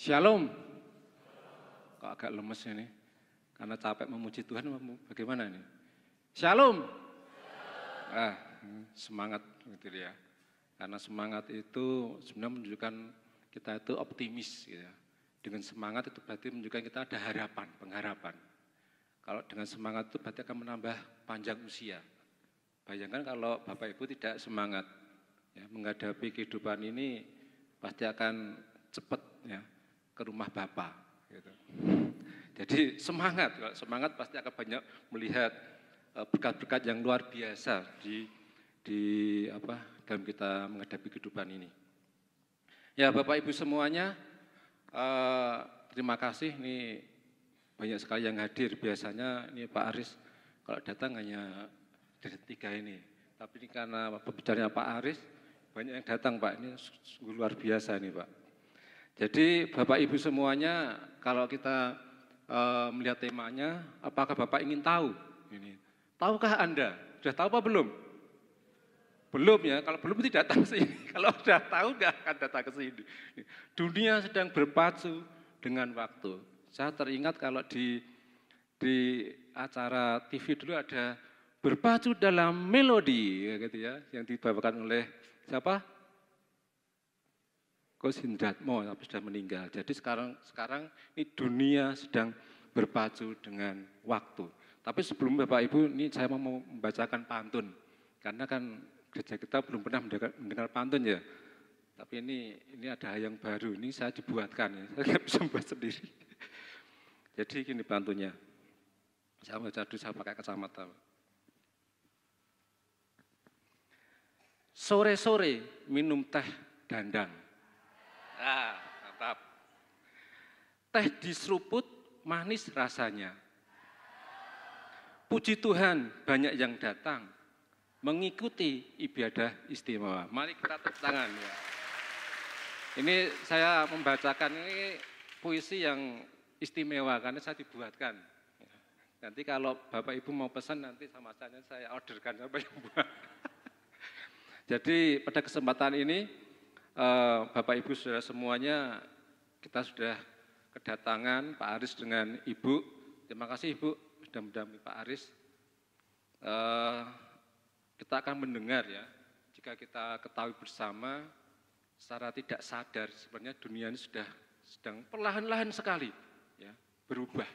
Shalom. Kok agak lemes ini? Karena capek memuji Tuhan, bagaimana ini? Shalom. Semangat gitu ya. Karena semangat itu sebenarnya menunjukkan kita itu optimis gitu ya. Dengan semangat itu berarti menunjukkan kita ada harapan, pengharapan. Kalau dengan semangat itu berarti akan menambah panjang usia. Bayangkan kalau Bapak Ibu tidak semangat ya, menghadapi kehidupan ini pasti akan cepat ya ke rumah Bapak gitu. Jadi semangat, kalau semangat pasti akan banyak melihat berkat-berkat yang luar biasa dalam kita menghadapi kehidupan ini. Ya Bapak Ibu semuanya, terima kasih, ini banyak sekali yang hadir. Biasanya ini Pak Aris kalau datang hanya dari 3 ini, tapi ini karena pembicaranya Pak Aris banyak yang datang Pak, ini sungguh luar biasa ini Pak. Jadi Bapak Ibu semuanya, kalau kita melihat temanya, apakah Bapak ingin tahu? Ini, tahukah Anda? Sudah tahu apa belum? Belum ya, kalau belum tidak datang ke sini. Kalau sudah tahu nggak akan datang ke sini. Dunia sedang berpacu dengan waktu. Saya teringat kalau di acara TV dulu ada berpacu dalam melodi, gitu ya, yang dibawakan oleh siapa? Coach Hindratmo, tapi sudah meninggal. Jadi sekarang ini dunia sedang berpacu dengan waktu. Tapi sebelum Bapak Ibu, ini saya mau membacakan pantun. Karena kan gereja kita belum pernah mendengar pantun ya. Tapi ini ada yang baru, ini saya dibuatkan ya. Saya nggak bisa membuat sendiri. Jadi gini pantunnya. Saya baca dulu, saya pakai kacamata. Sore-sore minum teh dandang. Mantap. Teh diseruput manis rasanya. Puji Tuhan banyak yang datang mengikuti ibadah istimewa. Mari kita tepuk tangan ya. Ini saya membacakan ini puisi yang istimewa karena saya dibuatkan. Nanti kalau Bapak Ibu mau pesan nanti sama saya orderkan apa yang buat. Jadi pada kesempatan ini Bapak Ibu saudara semuanya, kita sudah kedatangan Pak Aris dengan Ibu. Terima kasih Ibu sudah mendampingi Pak Aris. Kita akan mendengar ya, jika kita ketahui bersama secara tidak sadar sebenarnya dunia ini sedang perlahan-lahan sekali ya, berubah.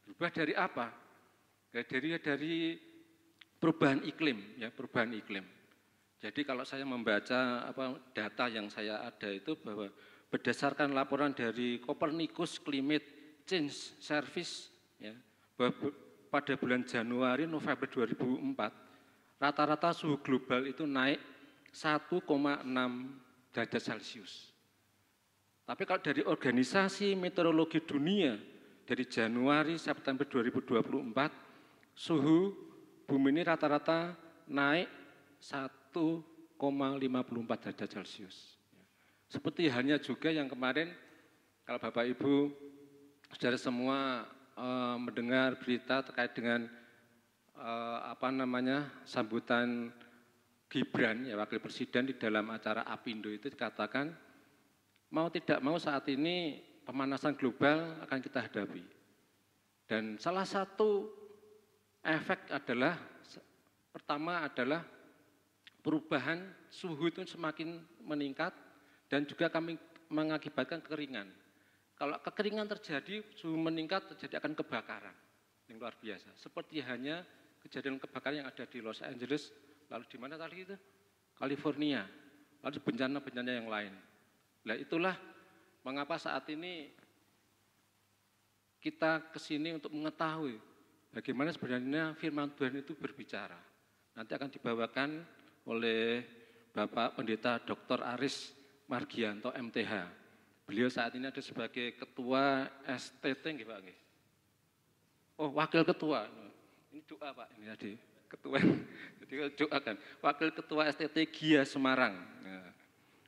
Berubah dari apa? Dari perubahan iklim ya, perubahan iklim. Jadi kalau saya membaca data yang saya ada itu bahwa berdasarkan laporan dari Copernicus Climate Change Service ya, bahwa pada bulan Januari November 2004 rata-rata suhu global itu naik 1,6 derajat Celcius. Tapi kalau dari Organisasi Meteorologi Dunia dari Januari September 2024 suhu bumi ini rata-rata naik 1,54 derajat Celcius. Seperti halnya juga yang kemarin, kalau Bapak Ibu, saudara semua mendengar berita terkait dengan sambutan Gibran, ya Wakil Presiden di dalam acara Apindo itu dikatakan, mau tidak mau saat ini pemanasan global akan kita hadapi. Dan salah satu efek adalah, pertama adalah perubahan suhu itu semakin meningkat dan juga kami mengakibatkan kekeringan. Kalau kekeringan terjadi, suhu meningkat terjadi akan kebakaran yang luar biasa. Seperti hanya kejadian kebakaran yang ada di Los Angeles, lalu di mana tadi itu? California, lalu bencana-bencana yang lain. Nah itulah mengapa saat ini kita kesini untuk mengetahui bagaimana sebenarnya firman Tuhan itu berbicara. Nanti akan dibawakan oleh Bapak Pendeta Dr. Aris Margianto MTH. Beliau saat ini ada sebagai Ketua STT, nggih Pak? Oh, Wakil Ketua. Ini doa Pak, ini tadi Ketua. Jadi doakan. Wakil Ketua STT GIA Semarang. Nah,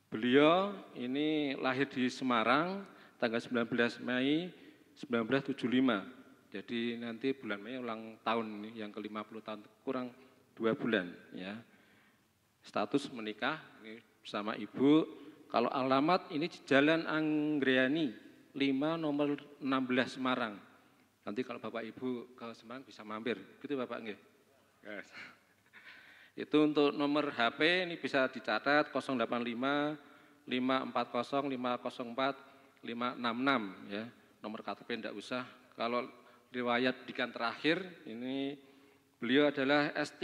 beliau ini lahir di Semarang tanggal 19 Mei 1975. Jadi nanti bulan Mei ulang tahun ini, yang ke-50 tahun, kurang 2 bulan ya. Status menikah ini bersama ibu, Kalau alamat ini di Jalan Anggriani 5 nomor 16 Semarang. Nanti kalau Bapak Ibu ke Semarang bisa mampir, gitu Bapak nggih. Yes. Itu untuk nomor HP ini bisa dicatat 085 540 504 566 ya. Nomor KTP enggak usah. Kalau riwayat pendidikan terakhir ini beliau adalah S3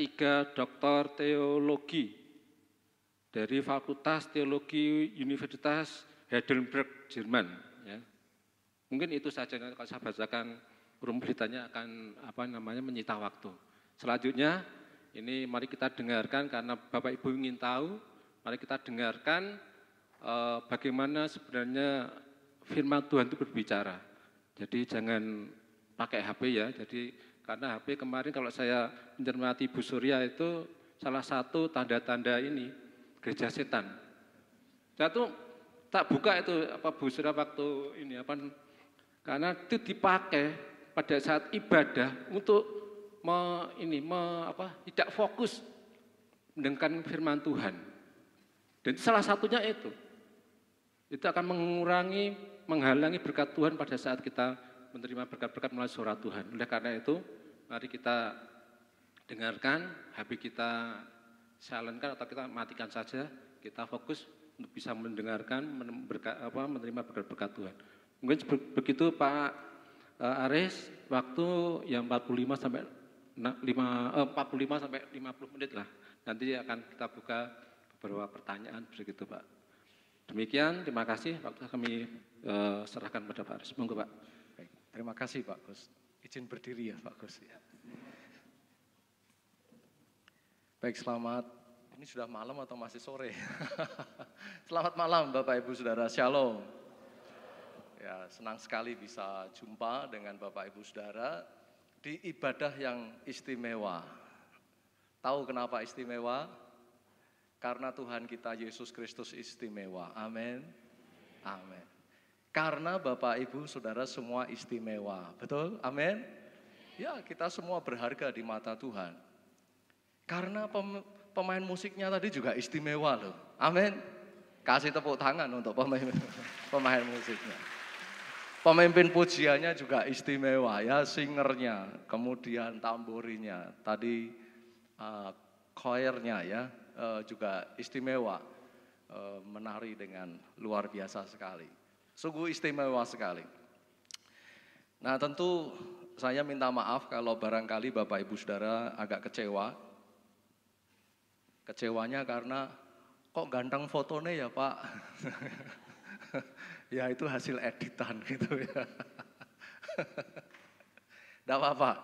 Doktor Teologi dari Fakultas Teologi Universitas Heidelberg, Jerman. Ya. Mungkin itu saja, kalau saya bacakan urung beritanya akan menyita waktu. Selanjutnya ini mari kita dengarkan, karena Bapak Ibu ingin tahu, mari kita dengarkan bagaimana sebenarnya firman Tuhan itu berbicara. Jadi jangan pakai HP ya. Jadi karena HP kemarin kalau saya mencermati Bu Surya itu salah satu tanda-tanda ini gereja setan. Saya tuh tak buka itu Bu Surya waktu ini karena itu dipakai pada saat ibadah untuk tidak fokus mendengarkan firman Tuhan. Dan salah satunya itu akan menghalangi berkat Tuhan pada saat kita menerima berkat-berkat melalui suara Tuhan. Oleh karena itu, mari kita dengarkan, HP kita silentkan atau kita matikan saja, kita fokus untuk bisa mendengarkan, menerima berkat-berkat Tuhan. Mungkin begitu Pak Aris, waktu yang 45 sampai 50 menit lah. Nanti akan kita buka beberapa pertanyaan begitu Pak. Demikian, terima kasih. Waktu kami serahkan pada Pak Aris. Monggo Pak. Baik, terima kasih Pak Gus. Izin berdiri ya Pak Gus. Ya. Baik, selamat. Ini sudah malam atau masih sore? Selamat malam Bapak Ibu Saudara. Shalom. Ya, senang sekali bisa jumpa dengan Bapak Ibu Saudara di ibadah yang istimewa. Tahu kenapa istimewa? Karena Tuhan kita Yesus Kristus istimewa. Amin. Amin. Karena Bapak Ibu Saudara semua istimewa. Betul? Amin. Ya, kita semua berharga di mata Tuhan. Karena pemain musiknya tadi juga istimewa loh. Amin. Kasih tepuk tangan untuk pemain musiknya. Pemimpin pujiannya juga istimewa ya, singernya, kemudian tamburinya, tadi choirnya ya juga istimewa, menari dengan luar biasa sekali, sungguh istimewa sekali. Nah tentu saya minta maaf kalau barangkali Bapak Ibu Saudara agak kecewa. Kecewanya karena kok ganteng fotonya ya Pak. Ya itu hasil editan gitu ya. Tidak apa-apa,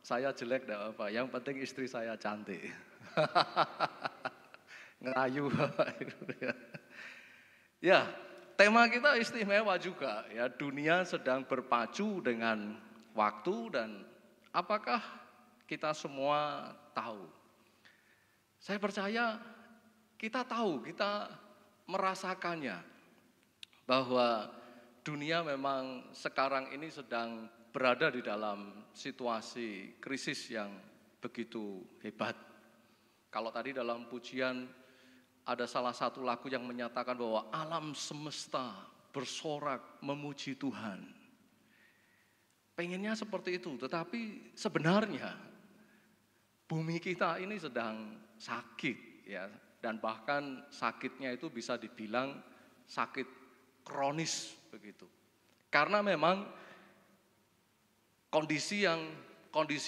saya jelek tidak apa-apa, yang penting istri saya cantik. Ngerayu Bapak Ibu ya. Ya, tema kita istimewa juga ya, dunia sedang berpacu dengan waktu dan apakah kita semua tahu? Saya percaya kita tahu, kita merasakannya. Bahwa dunia memang sekarang ini sedang berada di dalam situasi krisis yang begitu hebat. Kalau tadi dalam pujian ada salah satu lagu yang menyatakan bahwa alam semesta bersorak memuji Tuhan. Pengennya seperti itu, tetapi sebenarnya bumi kita ini sedang sakit ya, dan bahkan sakitnya itu bisa dibilang sakit kronis begitu. Karena memang kondisi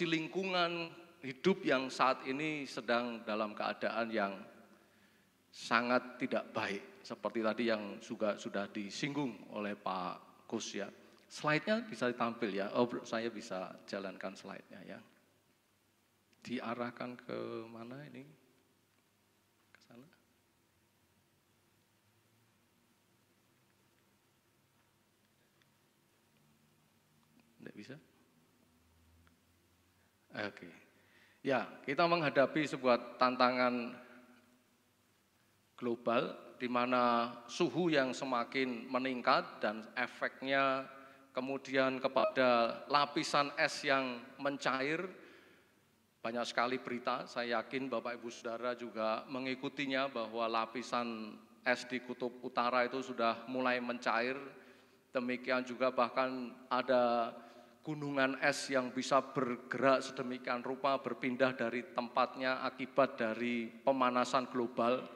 lingkungan hidup yang saat ini sedang dalam keadaan yang sangat tidak baik. Seperti tadi yang sudah disinggung oleh Pak Gus ya. Slide-nya bisa ditampil ya. Oh, saya bisa jalankan slide-nya ya. Diarahkan ke mana ini? Ke sana. Tidak bisa? Oke. Ya, kita menghadapi sebuah tantangan global di mana suhu yang semakin meningkat dan efeknya kemudian kepada lapisan es yang mencair. Banyak sekali berita, saya yakin Bapak Ibu Saudara juga mengikutinya bahwa lapisan es di kutub utara itu sudah mulai mencair. Demikian juga bahkan ada gunungan es yang bisa bergerak sedemikian rupa berpindah dari tempatnya akibat dari pemanasan global.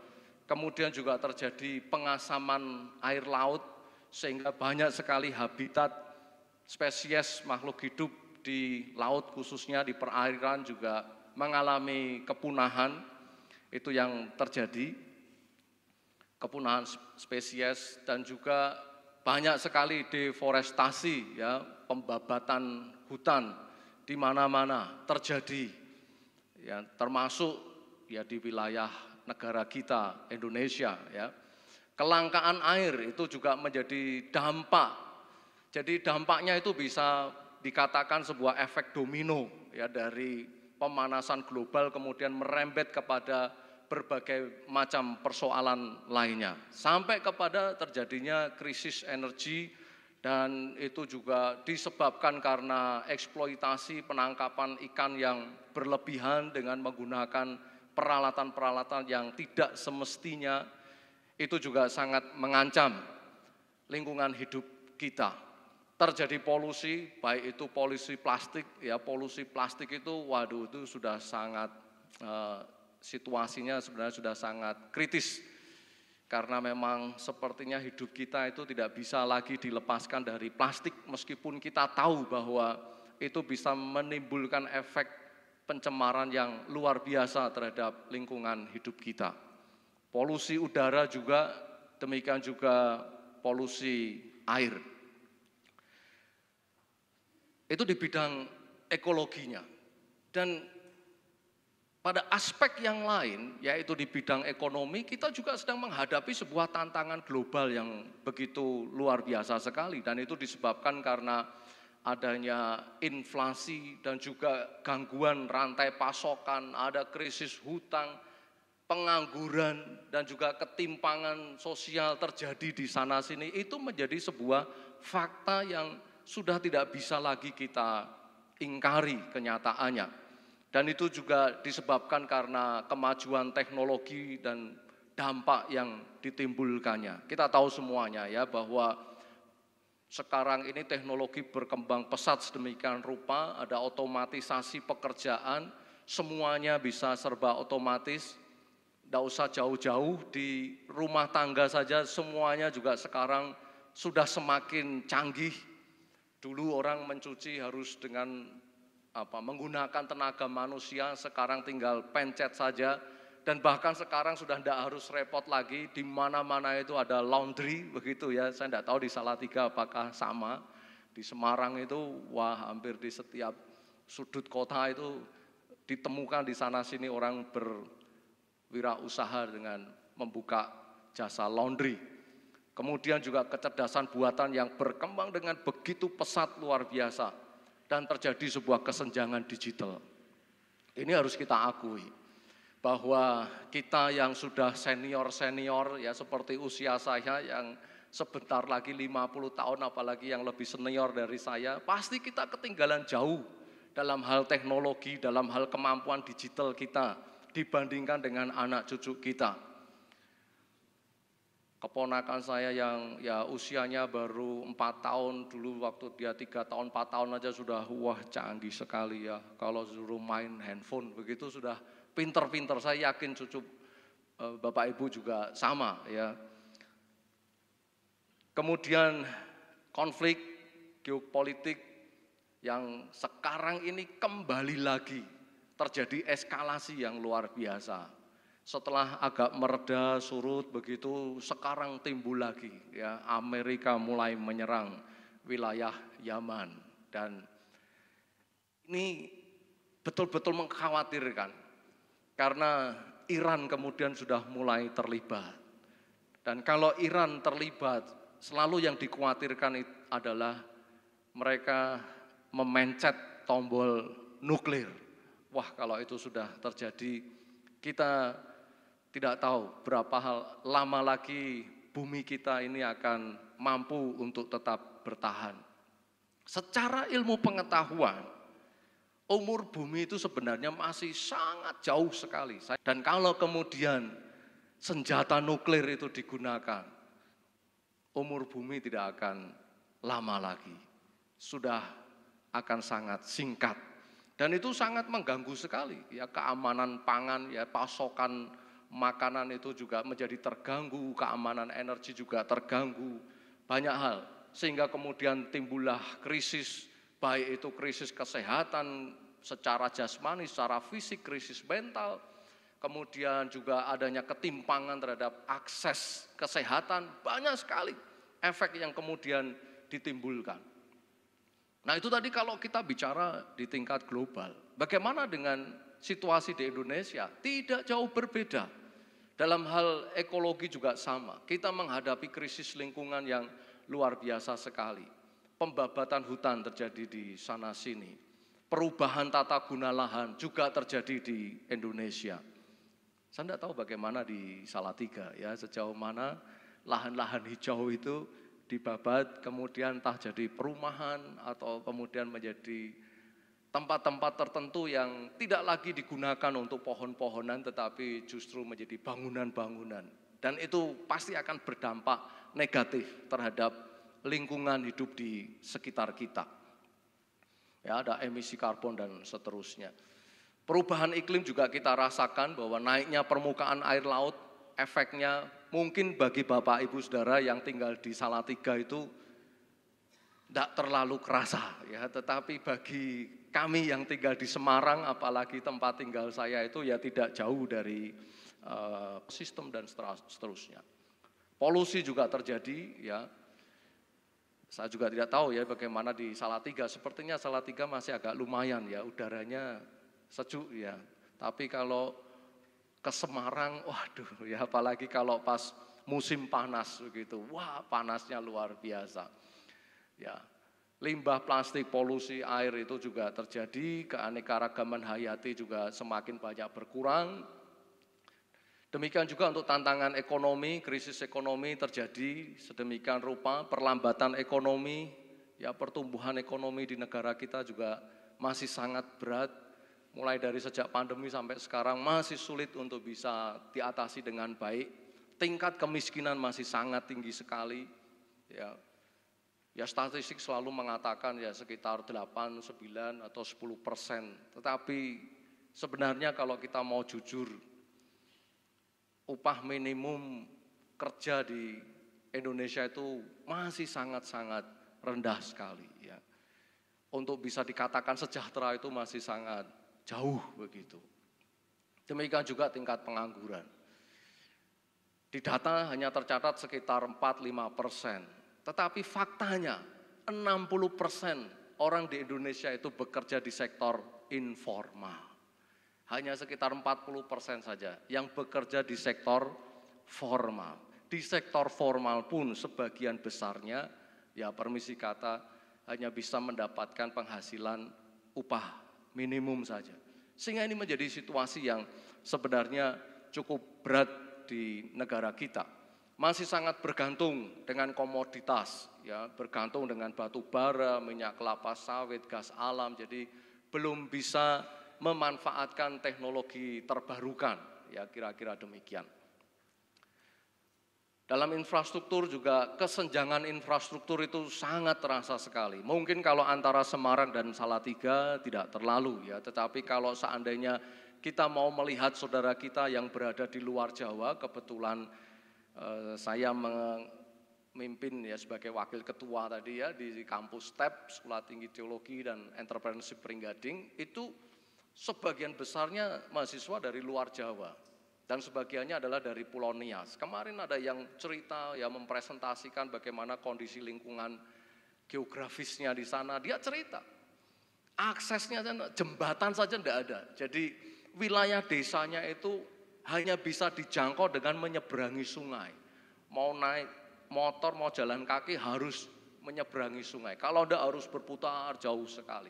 Kemudian juga terjadi pengasaman air laut sehingga banyak sekali habitat spesies makhluk hidup di laut khususnya di perairan juga mengalami kepunahan. Itu yang terjadi, kepunahan spesies dan juga banyak sekali deforestasi, ya, pembabatan hutan di mana-mana terjadi, ya, termasuk ya di wilayah negara kita Indonesia, ya. Kelangkaan air itu juga menjadi dampak. Jadi dampaknya itu bisa dikatakan sebuah efek domino, ya, dari pemanasan global kemudian merembet kepada berbagai macam persoalan lainnya sampai kepada terjadinya krisis energi, dan itu juga disebabkan karena eksploitasi penangkapan ikan yang berlebihan dengan menggunakan peralatan-peralatan yang tidak semestinya. Itu juga sangat mengancam lingkungan hidup kita. Terjadi polusi, baik itu polusi plastik, ya, polusi plastik itu waduh itu sudah sangat situasinya sebenarnya sudah sangat kritis, karena memang sepertinya hidup kita itu tidak bisa lagi dilepaskan dari plastik meskipun kita tahu bahwa itu bisa menimbulkan efek pencemaran yang luar biasa terhadap lingkungan hidup kita. Polusi udara juga, demikian juga polusi air. Itu di bidang ekologinya. Dan pada aspek yang lain, yaitu di bidang ekonomi, kita juga sedang menghadapi sebuah tantangan global yang begitu luar biasa sekali. Dan itu disebabkan karena adanya inflasi dan juga gangguan rantai pasokan, ada krisis hutang, pengangguran, dan juga ketimpangan sosial terjadi di sana-sini. Itu menjadi sebuah fakta yang sudah tidak bisa lagi kita ingkari kenyataannya. Dan itu juga disebabkan karena kemajuan teknologi dan dampak yang ditimbulkannya. Kita tahu semuanya, ya, bahwa sekarang ini teknologi berkembang pesat sedemikian rupa, ada otomatisasi pekerjaan, semuanya bisa serba otomatis, tidak usah jauh-jauh, di rumah tangga saja semuanya juga sekarang sudah semakin canggih. Dulu orang mencuci harus dengan menggunakan tenaga manusia, sekarang tinggal pencet saja, dan bahkan sekarang sudah tidak harus repot lagi, di mana-mana itu ada laundry, begitu, ya. Saya tidak tahu di Salatiga apakah sama. Di Semarang itu, wah, hampir di setiap sudut kota itu ditemukan di sana-sini orang berwirausaha dengan membuka jasa laundry. Kemudian juga kecerdasan buatan yang berkembang dengan begitu pesat luar biasa. Dan terjadi sebuah kesenjangan digital. Ini harus kita akui, bahwa kita yang sudah senior-senior, ya, seperti usia saya yang sebentar lagi 50 tahun, apalagi yang lebih senior dari saya, pasti kita ketinggalan jauh dalam hal teknologi, dalam hal kemampuan digital kita dibandingkan dengan anak cucu kita. Keponakan saya yang ya usianya baru 4 tahun, dulu waktu dia 3 tahun, 4 tahun aja sudah wah canggih sekali, ya. Kalau suruh main handphone begitu sudah pinter-pinter. Saya yakin cucu Bapak Ibu juga sama, ya. Kemudian konflik geopolitik yang sekarang ini kembali lagi terjadi eskalasi yang luar biasa. Setelah agak mereda, surut begitu, sekarang timbul lagi, ya. Amerika mulai menyerang wilayah Yaman, dan ini betul-betul mengkhawatirkan karena Iran kemudian sudah mulai terlibat. Dan kalau Iran terlibat, selalu yang dikhawatirkan adalah mereka memencet tombol nuklir. Wah, kalau itu sudah terjadi, kita tidak tahu berapa lama lagi bumi kita ini akan mampu untuk tetap bertahan. Secara ilmu pengetahuan, umur bumi itu sebenarnya masih sangat jauh sekali. Dan kalau kemudian senjata nuklir itu digunakan, umur bumi tidak akan lama lagi. Sudah akan sangat singkat. Dan itu sangat mengganggu sekali. Ya, keamanan pangan, ya, pasokan makanan itu juga menjadi terganggu, keamanan energi juga terganggu. Banyak hal. Sehingga kemudian timbullah krisis, baik itu krisis kesehatan secara jasmani, secara fisik, krisis mental. Kemudian juga adanya ketimpangan terhadap akses kesehatan, banyak sekali efek yang kemudian ditimbulkan. Nah itu tadi kalau kita bicara di tingkat global, bagaimana dengan situasi di Indonesia? Tidak jauh berbeda. Dalam hal ekologi juga sama, kita menghadapi krisis lingkungan yang luar biasa sekali. Pembabatan hutan terjadi di sana sini, perubahan tata guna lahan juga terjadi di Indonesia. Saya tidak tahu bagaimana di Salatiga, ya, sejauh mana lahan-lahan hijau itu dibabat, kemudian entah jadi perumahan atau kemudian menjadi tempat-tempat tertentu yang tidak lagi digunakan untuk pohon-pohonan tetapi justru menjadi bangunan-bangunan. Dan itu pasti akan berdampak negatif terhadap lingkungan hidup di sekitar kita. Ya, ada emisi karbon dan seterusnya. Perubahan iklim juga kita rasakan bahwa naiknya permukaan air laut, efeknya mungkin bagi Bapak Ibu Saudara yang tinggal di Salatiga itu tidak terlalu kerasa, ya, tetapi bagi kami yang tinggal di Semarang, apalagi tempat tinggal saya itu ya tidak jauh dari sistem dan seterusnya. Polusi juga terjadi, ya. Saya juga tidak tahu ya bagaimana di Salatiga. Sepertinya Salatiga masih agak lumayan ya, udaranya sejuk ya. Tapi kalau ke Semarang, waduh ya, apalagi kalau pas musim panas begitu, wah panasnya luar biasa. Ya, limbah plastik, polusi air itu juga terjadi, keanekaragaman hayati juga semakin banyak berkurang. Demikian juga untuk tantangan ekonomi, krisis ekonomi terjadi sedemikian rupa, perlambatan ekonomi, ya pertumbuhan ekonomi di negara kita juga masih sangat berat. Mulai dari sejak pandemi sampai sekarang masih sulit untuk bisa diatasi dengan baik. Tingkat kemiskinan masih sangat tinggi sekali. Ya statistik selalu mengatakan ya sekitar 8, 9 atau 10%. Tetapi sebenarnya kalau kita mau jujur, upah minimum kerja di Indonesia itu masih sangat-sangat rendah sekali. Ya. Untuk bisa dikatakan sejahtera itu masih sangat jauh begitu. Demikian juga tingkat pengangguran. Di data hanya tercatat sekitar 4-5%. Tetapi faktanya 60% orang di Indonesia itu bekerja di sektor informal. Hanya sekitar 40% saja yang bekerja di sektor formal. Di sektor formal pun sebagian besarnya, ya permisi kata, hanya bisa mendapatkan penghasilan upah minimum saja. Sehingga ini menjadi situasi yang sebenarnya cukup berat di negara kita. Masih sangat bergantung dengan komoditas, ya, bergantung dengan batu bara, minyak kelapa sawit, gas alam, jadi belum bisa memanfaatkan teknologi terbarukan, ya kira-kira demikian. Dalam infrastruktur juga kesenjangan infrastruktur itu sangat terasa sekali. Mungkin kalau antara Semarang dan Salatiga tidak terlalu ya, tetapi kalau seandainya kita mau melihat saudara kita yang berada di luar Jawa, kebetulan saya memimpin ya sebagai wakil ketua tadi ya di kampus STEP, Sekolah Tinggi Teologi dan Entrepreneurship Pringgading, itu sebagian besarnya mahasiswa dari luar Jawa dan sebagiannya adalah dari Pulau Nias. Kemarin ada yang cerita, ya mempresentasikan bagaimana kondisi lingkungan geografisnya di sana. Dia cerita, aksesnya jembatan saja tidak ada. Jadi wilayah desanya itu hanya bisa dijangkau dengan menyeberangi sungai. Mau naik motor, mau jalan kaki harus menyeberangi sungai. Kalau tidak harus berputar jauh sekali.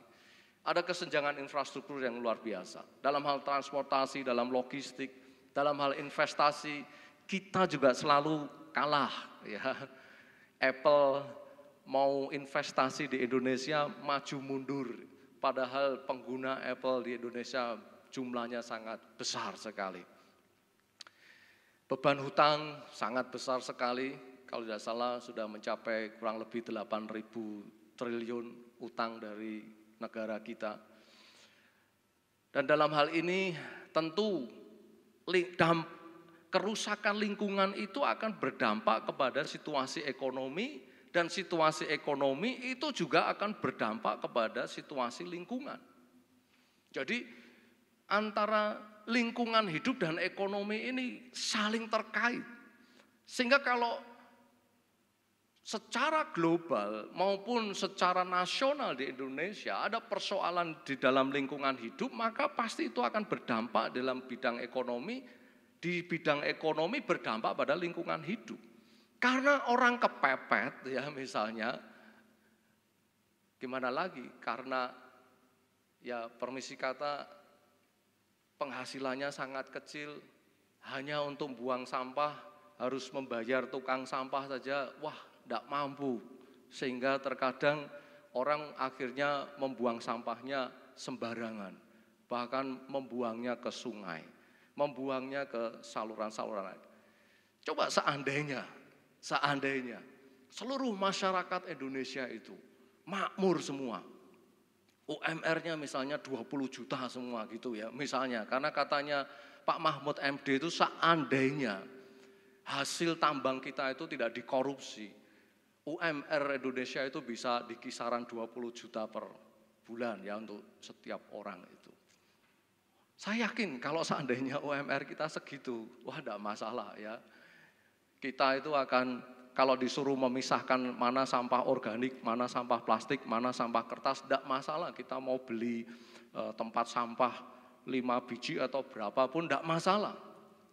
Ada kesenjangan infrastruktur yang luar biasa. Dalam hal transportasi, dalam logistik, dalam hal investasi, kita juga selalu kalah. Ya. Apple mau investasi di Indonesia maju mundur. Padahal pengguna Apple di Indonesia jumlahnya sangat besar sekali. Beban hutang sangat besar sekali, kalau tidak salah sudah mencapai kurang lebih 8.000 triliun utang dari negara kita. Dan dalam hal ini tentu kerusakan lingkungan itu akan berdampak kepada situasi ekonomi, dan situasi ekonomi itu juga akan berdampak kepada situasi lingkungan. Jadi antara lingkungan hidup dan ekonomi ini saling terkait. Sehingga kalau secara global maupun secara nasional di Indonesia ada persoalan di dalam lingkungan hidup, maka pasti itu akan berdampak dalam bidang ekonomi. Di bidang ekonomi berdampak pada lingkungan hidup. Karena orang kepepet ya misalnya, gimana lagi? Karena ya permisi kata penghasilannya sangat kecil, hanya untuk buang sampah harus membayar tukang sampah saja, wah tidak mampu. Sehingga terkadang orang akhirnya membuang sampahnya sembarangan, bahkan membuangnya ke sungai, membuangnya ke saluran-saluran air. Coba seandainya seluruh masyarakat Indonesia itu makmur semua, UMR-nya misalnya 20 juta semua gitu ya misalnya, karena katanya Pak Mahfud MD itu seandainya hasil tambang kita itu tidak dikorupsi, UMR Indonesia itu bisa di kisaran 20 juta per bulan ya untuk setiap orang itu. Saya yakin kalau seandainya UMR kita segitu, wah tidak masalah ya. Kita itu akan, kalau disuruh memisahkan mana sampah organik, mana sampah plastik, mana sampah kertas, tidak masalah. Kita mau beli tempat sampah 5 biji atau berapapun, tidak masalah.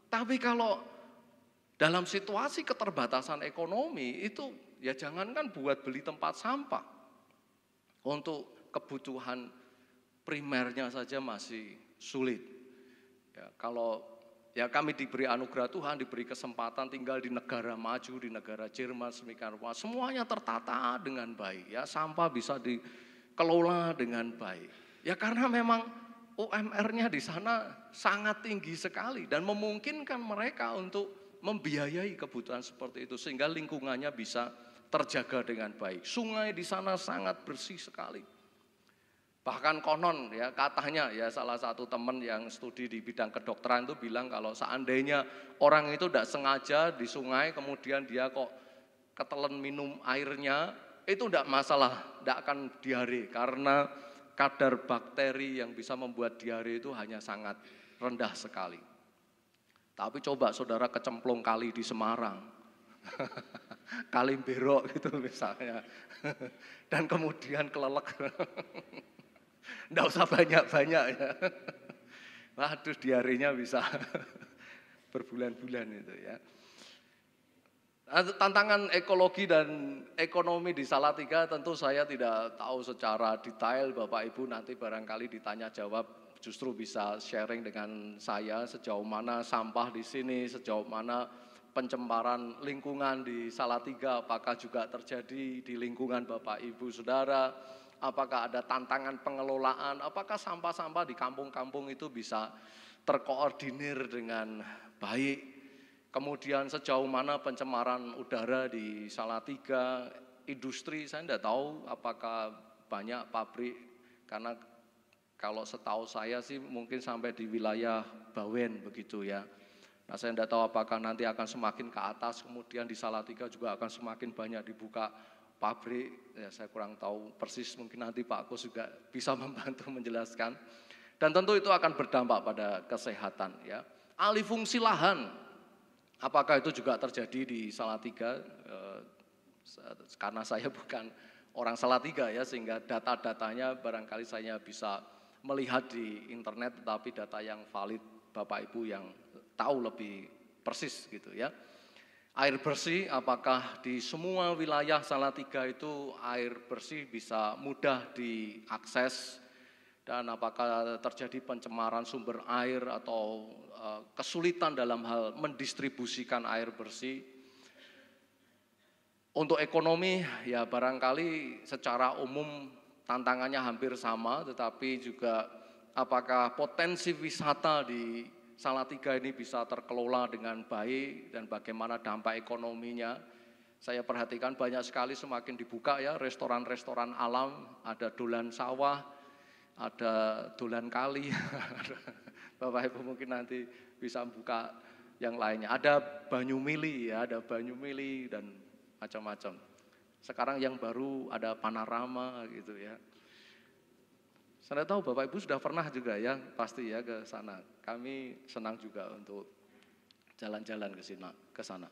Tapi kalau dalam situasi keterbatasan ekonomi itu, ya jangankan buat beli tempat sampah, untuk kebutuhan primernya saja masih sulit. Ya, kalau ya kami diberi anugerah Tuhan, diberi kesempatan tinggal di negara maju, di negara Jerman, semikian rupa, semuanya tertata dengan baik. Ya, sampah bisa dikelola dengan baik. Ya karena memang UMR-nya di sana sangat tinggi sekali dan memungkinkan mereka untuk membiayai kebutuhan seperti itu sehingga lingkungannya bisa terjaga dengan baik. Sungai di sana sangat bersih sekali. Bahkan konon ya katanya ya salah satu teman yang studi di bidang kedokteran itu bilang kalau seandainya orang itu tidak sengaja di sungai kemudian dia kok ketelan minum airnya, itu tidak masalah, tidak akan diare karena kadar bakteri yang bisa membuat diare itu hanya sangat rendah sekali. Tapi coba saudara kecemplung kali di Semarang, kali berok gitu misalnya, dan kemudian kelelek. Nggak usah banyak-banyak ya. Waduh diarenya bisa berbulan-bulan itu ya. Tantangan ekologi dan ekonomi di Salatiga tentu saya tidak tahu secara detail. Bapak Ibu nanti barangkali ditanya jawab justru bisa sharing dengan saya sejauh mana sampah di sini, sejauh mana pencemaran lingkungan di Salatiga, apakah juga terjadi di lingkungan Bapak Ibu Saudara. Apakah ada tantangan pengelolaan, apakah sampah-sampah di kampung-kampung itu bisa terkoordinir dengan baik. Kemudian sejauh mana pencemaran udara di Salatiga, industri saya tidak tahu apakah banyak pabrik. Karena kalau setahu saya sih mungkin sampai di wilayah Bawen begitu ya. Nah saya tidak tahu apakah nanti akan semakin ke atas, kemudian di Salatiga juga akan semakin banyak dibuka pabrik, ya saya kurang tahu persis, mungkin nanti Pak Kus juga bisa membantu menjelaskan. Dan tentu itu akan berdampak pada kesehatan ya. Alih fungsi lahan, apakah itu juga terjadi di Salatiga? Karena saya bukan orang Salatiga ya, sehingga data-datanya barangkali saya bisa melihat di internet, tetapi data yang valid Bapak Ibu yang tahu lebih persis gitu ya. Air bersih, apakah di semua wilayah Salatiga itu air bersih bisa mudah diakses, dan apakah terjadi pencemaran sumber air atau kesulitan dalam hal mendistribusikan air bersih. Untuk ekonomi ya barangkali secara umum tantangannya hampir sama, tetapi juga apakah potensi wisata di Salatiga ini bisa terkelola dengan baik dan bagaimana dampak ekonominya. Saya perhatikan banyak sekali semakin dibuka ya restoran-restoran alam, ada dolan sawah, ada dolan kali. Bapak Ibu mungkin nanti bisa buka yang lainnya. Ada banyu mili ya, ada banyu mili dan macam-macam. Sekarang yang baru ada panorama gitu ya. Saya tahu Bapak Ibu sudah pernah juga ya, pasti ya ke sana. Kami senang juga untuk jalan-jalan ke sana.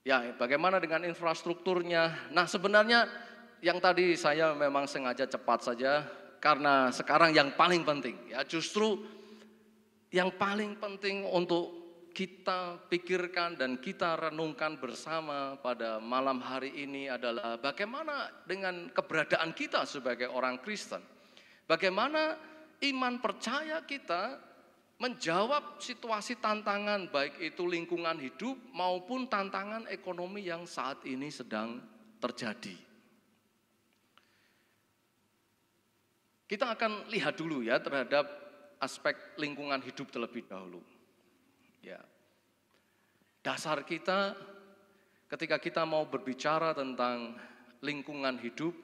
Ya, bagaimana dengan infrastrukturnya? Nah, sebenarnya yang tadi saya memang sengaja cepat saja karena sekarang yang paling penting ya, justru yang paling penting untuk kita pikirkan dan kita renungkan bersama pada malam hari ini adalah bagaimana dengan keberadaan kita sebagai orang Kristen. Bagaimana iman percaya kita menjawab situasi tantangan baik itu lingkungan hidup maupun tantangan ekonomi yang saat ini sedang terjadi. Kita akan lihat dulu ya terhadap aspek lingkungan hidup terlebih dahulu. Ya. Dasar kita ketika kita mau berbicara tentang lingkungan hidup,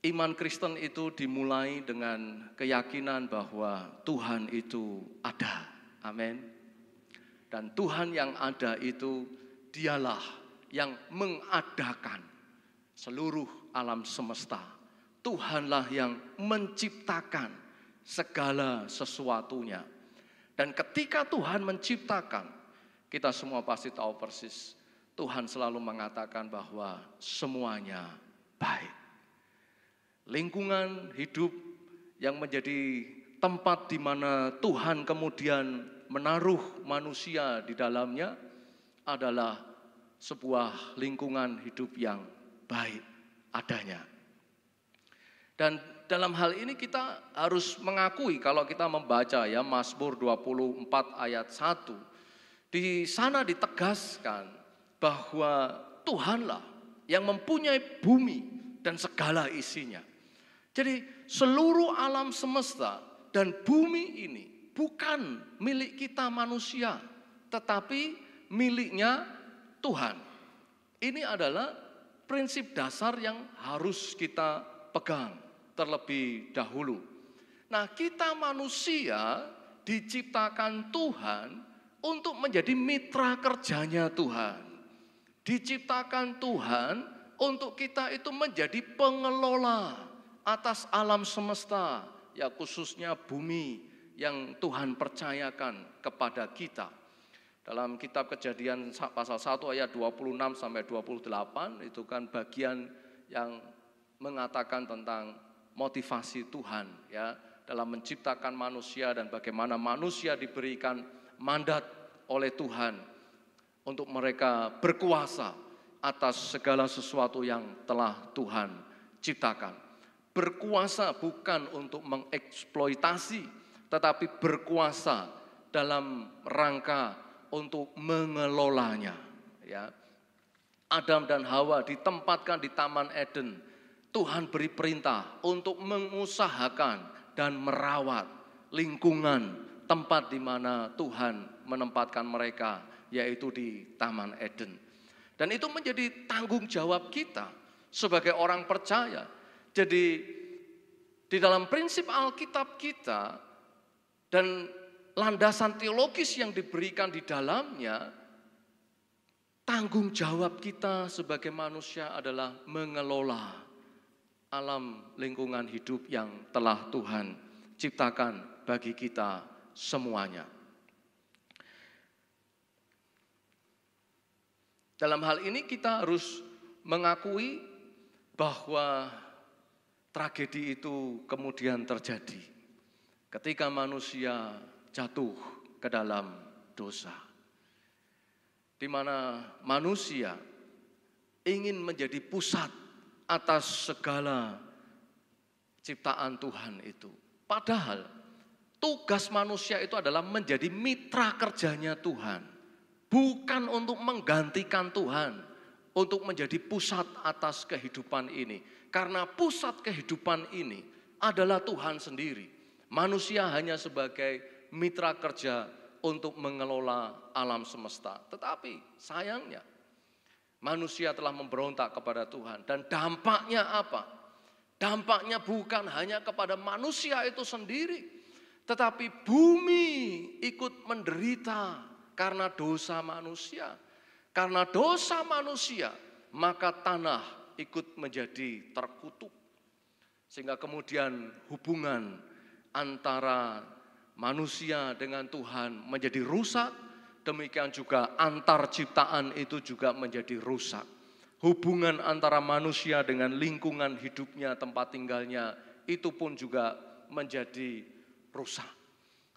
iman Kristen itu dimulai dengan keyakinan bahwa Tuhan itu ada. Amin. Dan Tuhan yang ada itu dialah yang mengadakan seluruh alam semesta. Tuhanlah yang menciptakan segala sesuatunya. Dan ketika Tuhan menciptakan, kita semua pasti tahu persis, Tuhan selalu mengatakan bahwa semuanya baik. Lingkungan hidup yang menjadi tempat di mana Tuhan kemudian menaruh manusia di dalamnya adalah sebuah lingkungan hidup yang baik adanya. Dan dalam hal ini kita harus mengakui kalau kita membaca ya Mazmur 24 ayat 1. Di sana ditegaskan bahwa Tuhanlah yang mempunyai bumi dan segala isinya. Jadi seluruh alam semesta dan bumi ini bukan milik kita manusia, tetapi miliknya Tuhan. Ini adalah prinsip dasar yang harus kita pegang terlebih dahulu. Nah, kita manusia diciptakan Tuhan untuk menjadi mitra kerjanya Tuhan. Diciptakan Tuhan untuk kita itu menjadi pengelola atas alam semesta, ya khususnya bumi yang Tuhan percayakan kepada kita. Dalam kitab Kejadian pasal 1 ayat 26 sampai 28 itu kan bagian yang mengatakan tentang motivasi Tuhan ya dalam menciptakan manusia dan bagaimana manusia diberikan mandat oleh Tuhan untuk mereka berkuasa atas segala sesuatu yang telah Tuhan ciptakan. Berkuasa bukan untuk mengeksploitasi, tetapi berkuasa dalam rangka untuk mengelolanya. Ya. Adam dan Hawa ditempatkan di Taman Eden. Tuhan beri perintah untuk mengusahakan dan merawat lingkungan tempat di mana Tuhan menempatkan mereka, yaitu di Taman Eden. Dan itu menjadi tanggung jawab kita sebagai orang percaya. Jadi di dalam prinsip Alkitab kita dan landasan teologis yang diberikan di dalamnya, tanggung jawab kita sebagai manusia adalah mengelola alam lingkungan hidup yang telah Tuhan ciptakan bagi kita semuanya. Dalam hal ini kita harus mengakui bahwa tragedi itu kemudian terjadi ketika manusia jatuh ke dalam dosa. Di mana manusia ingin menjadi pusat atas segala ciptaan Tuhan itu. Padahal tugas manusia itu adalah menjadi mitra kerjanya Tuhan. Bukan untuk menggantikan Tuhan, untuk menjadi pusat atas kehidupan ini. Karena pusat kehidupan ini adalah Tuhan sendiri. Manusia hanya sebagai mitra kerja untuk mengelola alam semesta. Tetapi sayangnya manusia telah memberontak kepada Tuhan. Dan dampaknya apa? Dampaknya bukan hanya kepada manusia itu sendiri, tetapi bumi ikut menderita karena dosa manusia. Karena dosa manusia, maka tanah ikut menjadi terkutuk. Sehingga kemudian hubungan antara manusia dengan Tuhan menjadi rusak, demikian juga antar ciptaan itu juga menjadi rusak. Hubungan antara manusia dengan lingkungan hidupnya, tempat tinggalnya, itu pun juga menjadi rusak.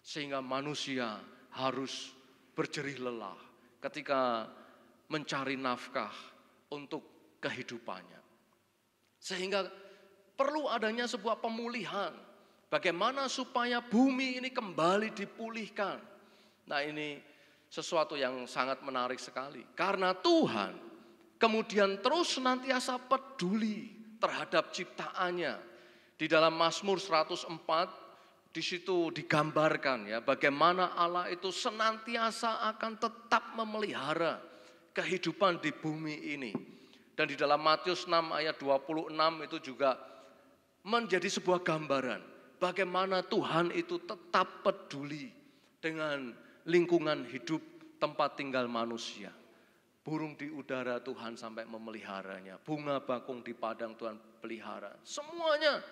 Sehingga manusia harus berjerih lelah ketika mencari nafkah untuk kehidupannya. Sehingga perlu adanya sebuah pemulihan. Bagaimana supaya bumi ini kembali dipulihkan. Nah, ini sesuatu yang sangat menarik sekali. Karena Tuhan kemudian terus senantiasa peduli terhadap ciptaannya. Di dalam Mazmur 104, di situ digambarkan ya bagaimana Allah itu senantiasa akan tetap memelihara kehidupan di bumi ini. Dan di dalam Matius 6 ayat 26 itu juga menjadi sebuah gambaran bagaimana Tuhan itu tetap peduli dengan lingkungan hidup tempat tinggal manusia. Burung di udara Tuhan sampai memeliharanya, bunga bakung di padang Tuhan pelihara. Semuanya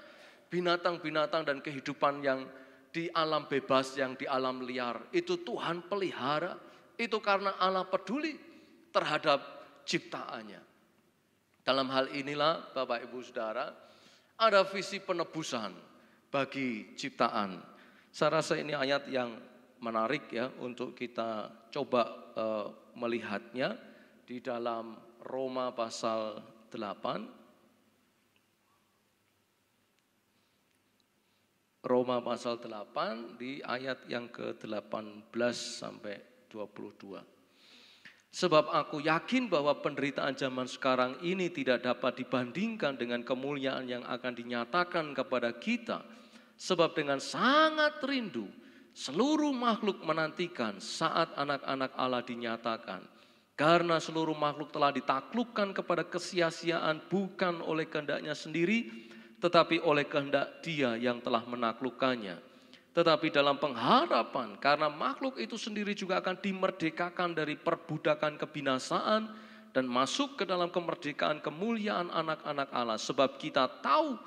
binatang-binatang dan kehidupan yang di alam bebas, yang di alam liar, itu Tuhan pelihara. Itu karena Allah peduli terhadap ciptaannya. Dalam hal inilah Bapak Ibu Saudara, ada visi penebusan bagi ciptaan. Saya rasa ini ayat yang menarik ya untuk kita coba melihatnya di dalam Roma pasal 8. Roma pasal 8 di ayat yang ke-18 sampai 22. Sebab aku yakin bahwa penderitaan zaman sekarang ini tidak dapat dibandingkan dengan kemuliaan yang akan dinyatakan kepada kita. Sebab dengan sangat rindu seluruh makhluk menantikan saat anak-anak Allah dinyatakan. Karena seluruh makhluk telah ditaklukkan kepada kesia-siaan bukan oleh kehendaknya sendiri, tetapi oleh kehendak Dia yang telah menaklukkannya. Tetapi dalam pengharapan, karena makhluk itu sendiri juga akan dimerdekakan dari perbudakan kebinasaan dan masuk ke dalam kemerdekaan kemuliaan anak-anak Allah. Sebab kita tahu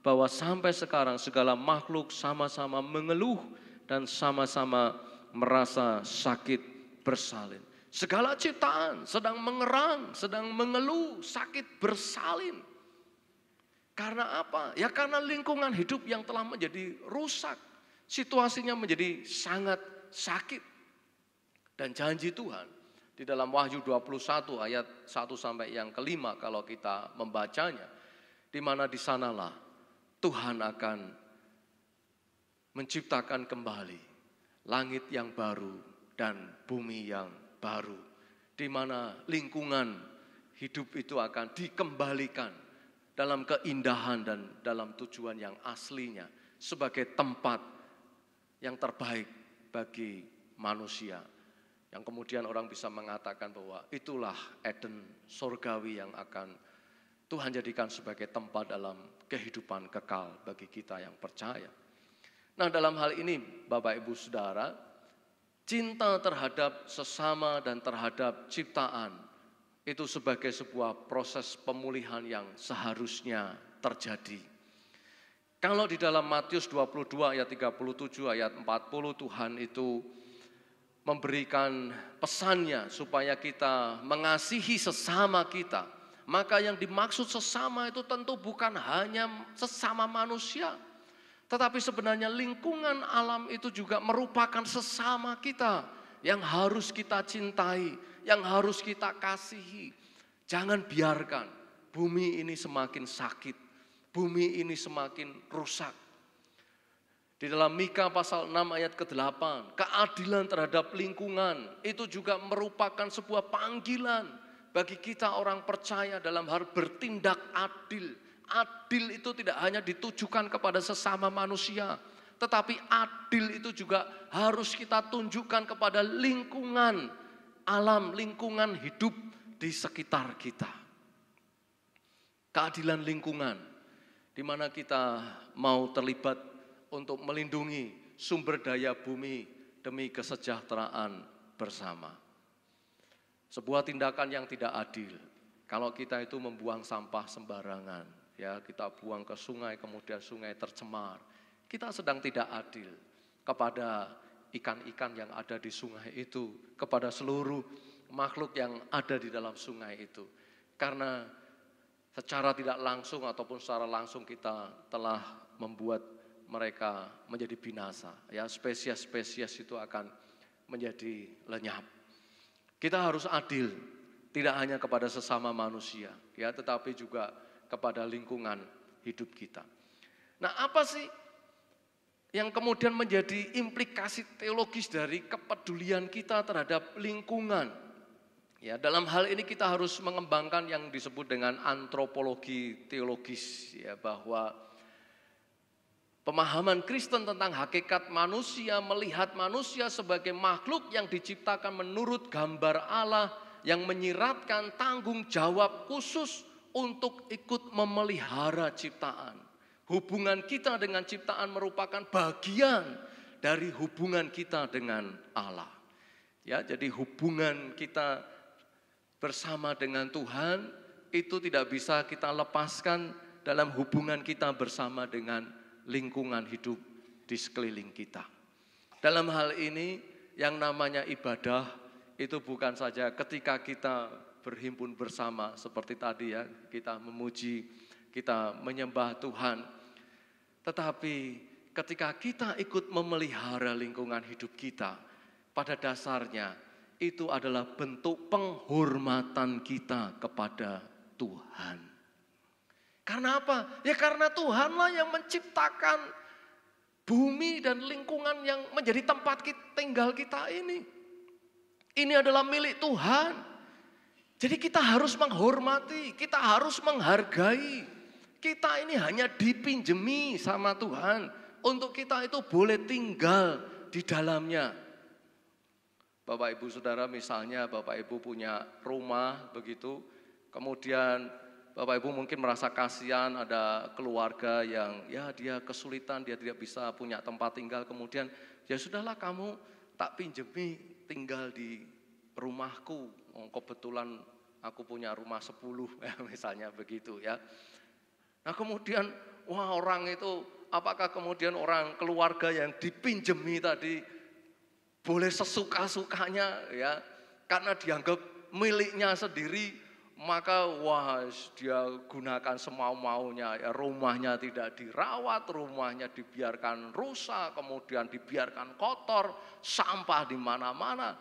bahwa sampai sekarang segala makhluk sama-sama mengeluh dan sama-sama merasa sakit bersalin. Segala ciptaan sedang mengerang, sedang mengeluh, sakit bersalin. Karena apa? Ya karena lingkungan hidup yang telah menjadi rusak. Situasinya menjadi sangat sakit. Dan janji Tuhan di dalam Wahyu 21 ayat 1 sampai yang kelima kalau kita membacanya. Di mana di sanalah Tuhan akan menciptakan kembali langit yang baru dan bumi yang baru. Di mana lingkungan hidup itu akan dikembalikan dalam keindahan dan dalam tujuan yang aslinya. Sebagai tempat yang terbaik bagi manusia. Yang kemudian orang bisa mengatakan bahwa itulah Eden surgawi yang akan Tuhan jadikan sebagai tempat dalam kehidupan kekal bagi kita yang percaya. Nah, dalam hal ini Bapak Ibu Saudara, cinta terhadap sesama dan terhadap ciptaan itu sebagai sebuah proses pemulihan yang seharusnya terjadi. Kalau di dalam Matius 22 ayat 37 ayat 40 Tuhan itu memberikan pesannya supaya kita mengasihi sesama kita. Maka yang dimaksud sesama itu tentu bukan hanya sesama manusia. Tetapi sebenarnya lingkungan alam itu juga merupakan sesama kita yang harus kita cintai, yang harus kita kasihi. Jangan biarkan bumi ini semakin sakit. Bumi ini semakin rusak. Di dalam Mika pasal 6 ayat ke-8, keadilan terhadap lingkungan itu juga merupakan sebuah panggilan bagi kita orang percaya dalam hal bertindak adil. Adil itu tidak hanya ditujukan kepada sesama manusia, Tetapi adil itu juga harus kita tunjukkan kepada lingkungan alam, lingkungan hidup di sekitar kita. Keadilan lingkungan, di mana kita mau terlibat untuk melindungi sumber daya bumi demi kesejahteraan bersama. Sebuah tindakan yang tidak adil, kalau kita itu membuang sampah sembarangan, ya kita buang ke sungai, kemudian sungai tercemar, kita sedang tidak adil kepada ikan-ikan yang ada di sungai itu, kepada seluruh makhluk yang ada di dalam sungai itu. Karena secara tidak langsung ataupun secara langsung kita telah membuat mereka menjadi binasa. Ya, spesies-spesies itu akan menjadi lenyap. Kita harus adil, tidak hanya kepada sesama manusia, ya, tetapi juga kepada lingkungan hidup kita. Nah, apa sih yang kemudian menjadi implikasi teologis dari kepedulian kita terhadap lingkungan? Ya, dalam hal ini kita harus mengembangkan yang disebut dengan antropologi teologis, ya, bahwa pemahaman Kristen tentang hakikat manusia, melihat manusia sebagai makhluk yang diciptakan menurut gambar Allah, yang menyiratkan tanggung jawab khusus untuk ikut memelihara ciptaan. Hubungan kita dengan ciptaan merupakan bagian dari hubungan kita dengan Allah. Ya, jadi hubungan kita bersama dengan Tuhan itu tidak bisa kita lepaskan dalam hubungan kita bersama dengan lingkungan hidup di sekeliling kita. Dalam hal ini yang namanya ibadah itu bukan saja ketika kita berhimpun bersama seperti tadi, ya, kita memuji, kita menyembah Tuhan. Tetapi ketika kita ikut memelihara lingkungan hidup kita, pada dasarnya itu adalah bentuk penghormatan kita kepada Tuhan. Karena apa? Ya karena Tuhanlah yang menciptakan bumi dan lingkungan yang menjadi tempat tinggal kita ini. Ini adalah milik Tuhan. Jadi kita harus menghormati, kita harus menghargai. Kita ini hanya dipinjemi sama Tuhan untuk kita itu boleh tinggal di dalamnya. Bapak Ibu Saudara, misalnya Bapak Ibu punya rumah begitu, kemudian Bapak Ibu mungkin merasa kasihan ada keluarga yang ya dia kesulitan, dia tidak bisa punya tempat tinggal, kemudian ya sudahlah kamu tak pinjemi tinggal di rumahku, kebetulan aku punya rumah 10 ya, misalnya begitu ya. Nah kemudian wah orang itu, apakah kemudian orang keluarga yang dipinjemi tadi boleh sesuka-sukanya ya, karena dianggap miliknya sendiri, maka wah dia gunakan semau-maunya, ya, rumahnya tidak dirawat, rumahnya dibiarkan rusak, kemudian dibiarkan kotor, sampah di mana-mana.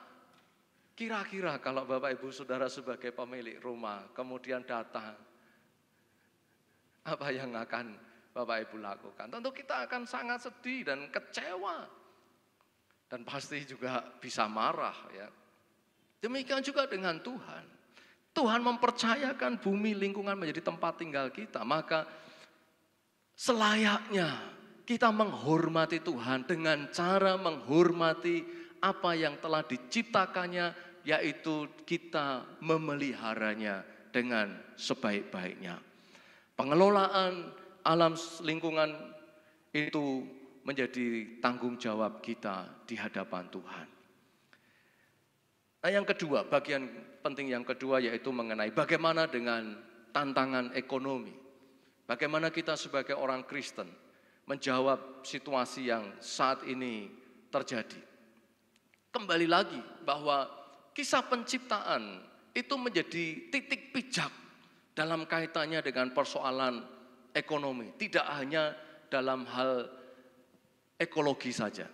Kira-kira kalau Bapak Ibu Saudara sebagai pemilik rumah kemudian datang, apa yang akan Bapak Ibu lakukan? Tentu kita akan sangat sedih dan kecewa. Dan pasti juga bisa marah ya. Demikian juga dengan Tuhan. Tuhan mempercayakan bumi lingkungan menjadi tempat tinggal kita. Maka selayaknya kita menghormati Tuhan dengan cara menghormati apa yang telah diciptakannya, yaitu kita memeliharanya dengan sebaik-baiknya. Pengelolaan alam lingkungan itu menjadi tanggung jawab kita di hadapan Tuhan. Nah yang kedua, bagian penting yang kedua yaitu mengenai bagaimana dengan tantangan ekonomi. Bagaimana kita sebagai orang Kristen menjawab situasi yang saat ini terjadi. Kembali lagi bahwa kisah penciptaan itu menjadi titik pijak dalam kaitannya dengan persoalan ekonomi. Tidak hanya dalam hal ekologi saja.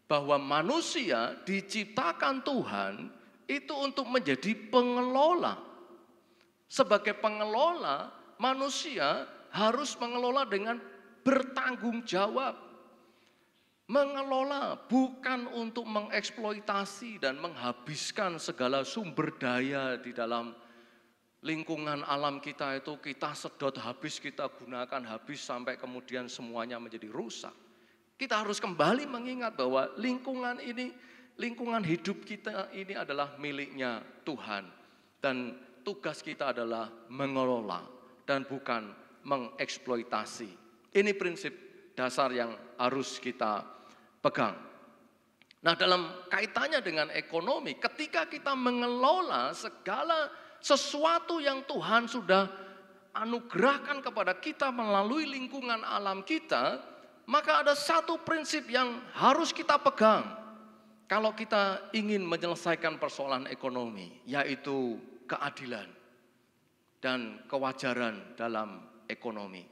Bahwa manusia diciptakan Tuhan itu untuk menjadi pengelola. Sebagai pengelola, manusia harus mengelola dengan bertanggung jawab. Mengelola bukan untuk mengeksploitasi dan menghabiskan segala sumber daya di dalam lingkungan alam kita itu, kita sedot habis, kita gunakan habis sampai kemudian semuanya menjadi rusak. Kita harus kembali mengingat bahwa lingkungan hidup kita ini adalah miliknya Tuhan. Dan tugas kita adalah mengelola dan bukan mengeksploitasi. Ini prinsip dasar yang harus kita pegang. Nah, dalam kaitannya dengan ekonomi, ketika kita mengelola segala sesuatu yang Tuhan sudah anugerahkan kepada kita melalui lingkungan alam kita, maka ada satu prinsip yang harus kita pegang kalau kita ingin menyelesaikan persoalan ekonomi, yaitu keadilan dan kewajaran dalam ekonomi.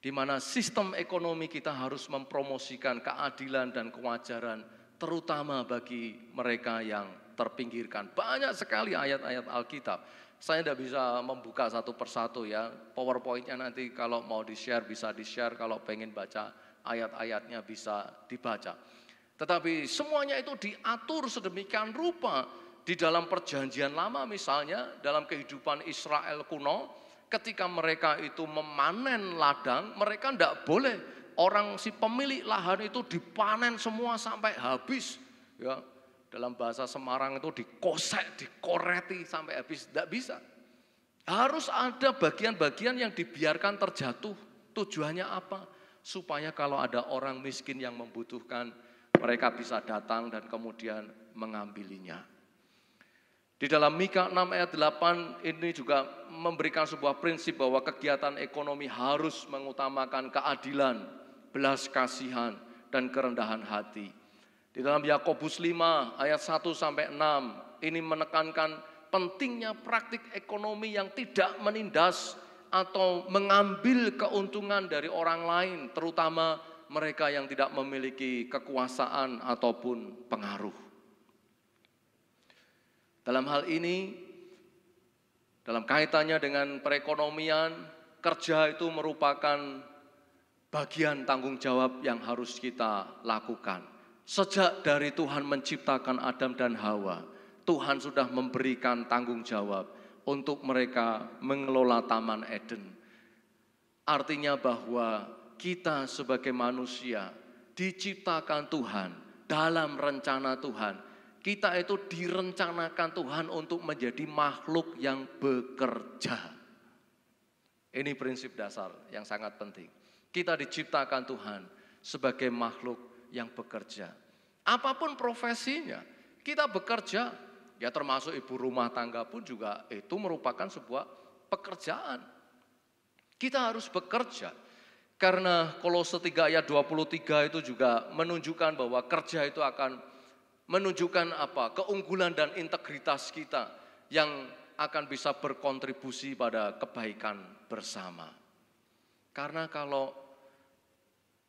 Di mana sistem ekonomi kita harus mempromosikan keadilan dan kewajaran, terutama bagi mereka yang terpinggirkan. Banyak sekali ayat-ayat Alkitab. Saya tidak bisa membuka satu persatu ya. PowerPoint-nya nanti kalau mau di-share bisa di-share, kalau pengen baca ayat-ayatnya bisa dibaca. Tetapi semuanya itu diatur sedemikian rupa di dalam perjanjian lama, misalnya dalam kehidupan Israel kuno, ketika mereka itu memanen ladang, mereka tidak boleh orang si pemilik lahan itu dipanen semua sampai habis. Ya, dalam bahasa Semarang itu dikosek, dikoreti sampai habis, tidak bisa. Harus ada bagian-bagian yang dibiarkan terjatuh. Tujuannya apa? Supaya kalau ada orang miskin yang membutuhkan, mereka bisa datang dan kemudian mengambilinya. Di dalam Mika 6 ayat 8 ini juga memberikan sebuah prinsip bahwa kegiatan ekonomi harus mengutamakan keadilan, belas kasihan, dan kerendahan hati. Di dalam Yakobus 5 ayat 1 sampai 6 ini menekankan pentingnya praktik ekonomi yang tidak menindas atau mengambil keuntungan dari orang lain, terutama mereka yang tidak memiliki kekuasaan ataupun pengaruh. Dalam hal ini, dalam kaitannya dengan perekonomian, kerja itu merupakan bagian tanggung jawab yang harus kita lakukan. Sejak dari Tuhan menciptakan Adam dan Hawa, Tuhan sudah memberikan tanggung jawab untuk mereka mengelola Taman Eden. Artinya bahwa kita sebagai manusia diciptakan Tuhan dalam rencana Tuhan. Kita itu direncanakan Tuhan untuk menjadi makhluk yang bekerja. Ini prinsip dasar yang sangat penting. Kita diciptakan Tuhan sebagai makhluk yang bekerja. Apapun profesinya, kita bekerja. Ya termasuk ibu rumah tangga pun juga itu merupakan sebuah pekerjaan. Kita harus bekerja. Karena Kolose 3 ayat 23 itu juga menunjukkan bahwa kerja itu akan menunjukkan keunggulan dan integritas kita yang akan bisa berkontribusi pada kebaikan bersama. Karena kalau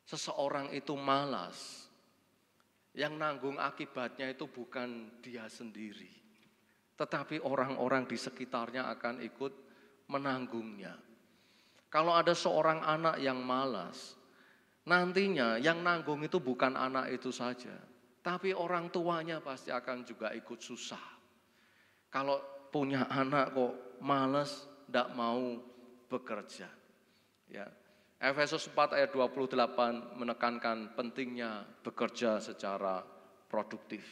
seseorang itu malas, yang nanggung akibatnya itu bukan dia sendiri, tetapi orang-orang di sekitarnya akan ikut menanggungnya. Kalau ada seorang anak yang malas, nantinya yang nanggung itu bukan anak itu saja, tapi orang tuanya pasti akan juga ikut susah. Kalau punya anak kok malas, tidak mau bekerja. Ya. Efesus 4 ayat 28 menekankan pentingnya bekerja secara produktif.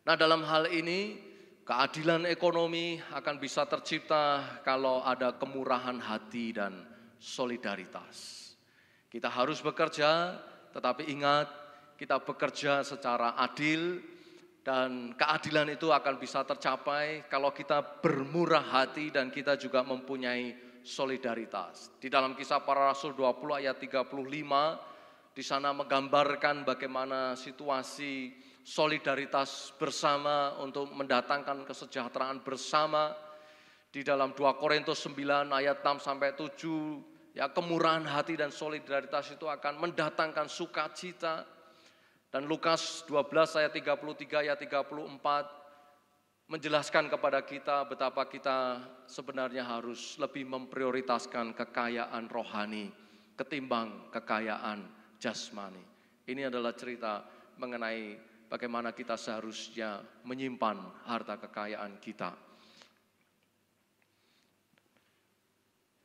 Nah, dalam hal ini keadilan ekonomi akan bisa tercipta kalau ada kemurahan hati dan solidaritas. Kita harus bekerja, tetapi ingat kita bekerja secara adil dan keadilan itu akan bisa tercapai kalau kita bermurah hati dan kita juga mempunyai solidaritas. Di dalam Kisah Para Rasul 20 ayat 35, di sana menggambarkan bagaimana situasi solidaritas bersama untuk mendatangkan kesejahteraan bersama. Di dalam 2 Korintus 9 ayat 6 sampai 7, ya kemurahan hati dan solidaritas itu akan mendatangkan sukacita. Dan Lukas 12 ayat 33 ayat 34 menjelaskan kepada kita betapa kita sebenarnya harus lebih memprioritaskan kekayaan rohani ketimbang kekayaan jasmani. Ini adalah cerita mengenai bagaimana kita seharusnya menyimpan harta kekayaan kita.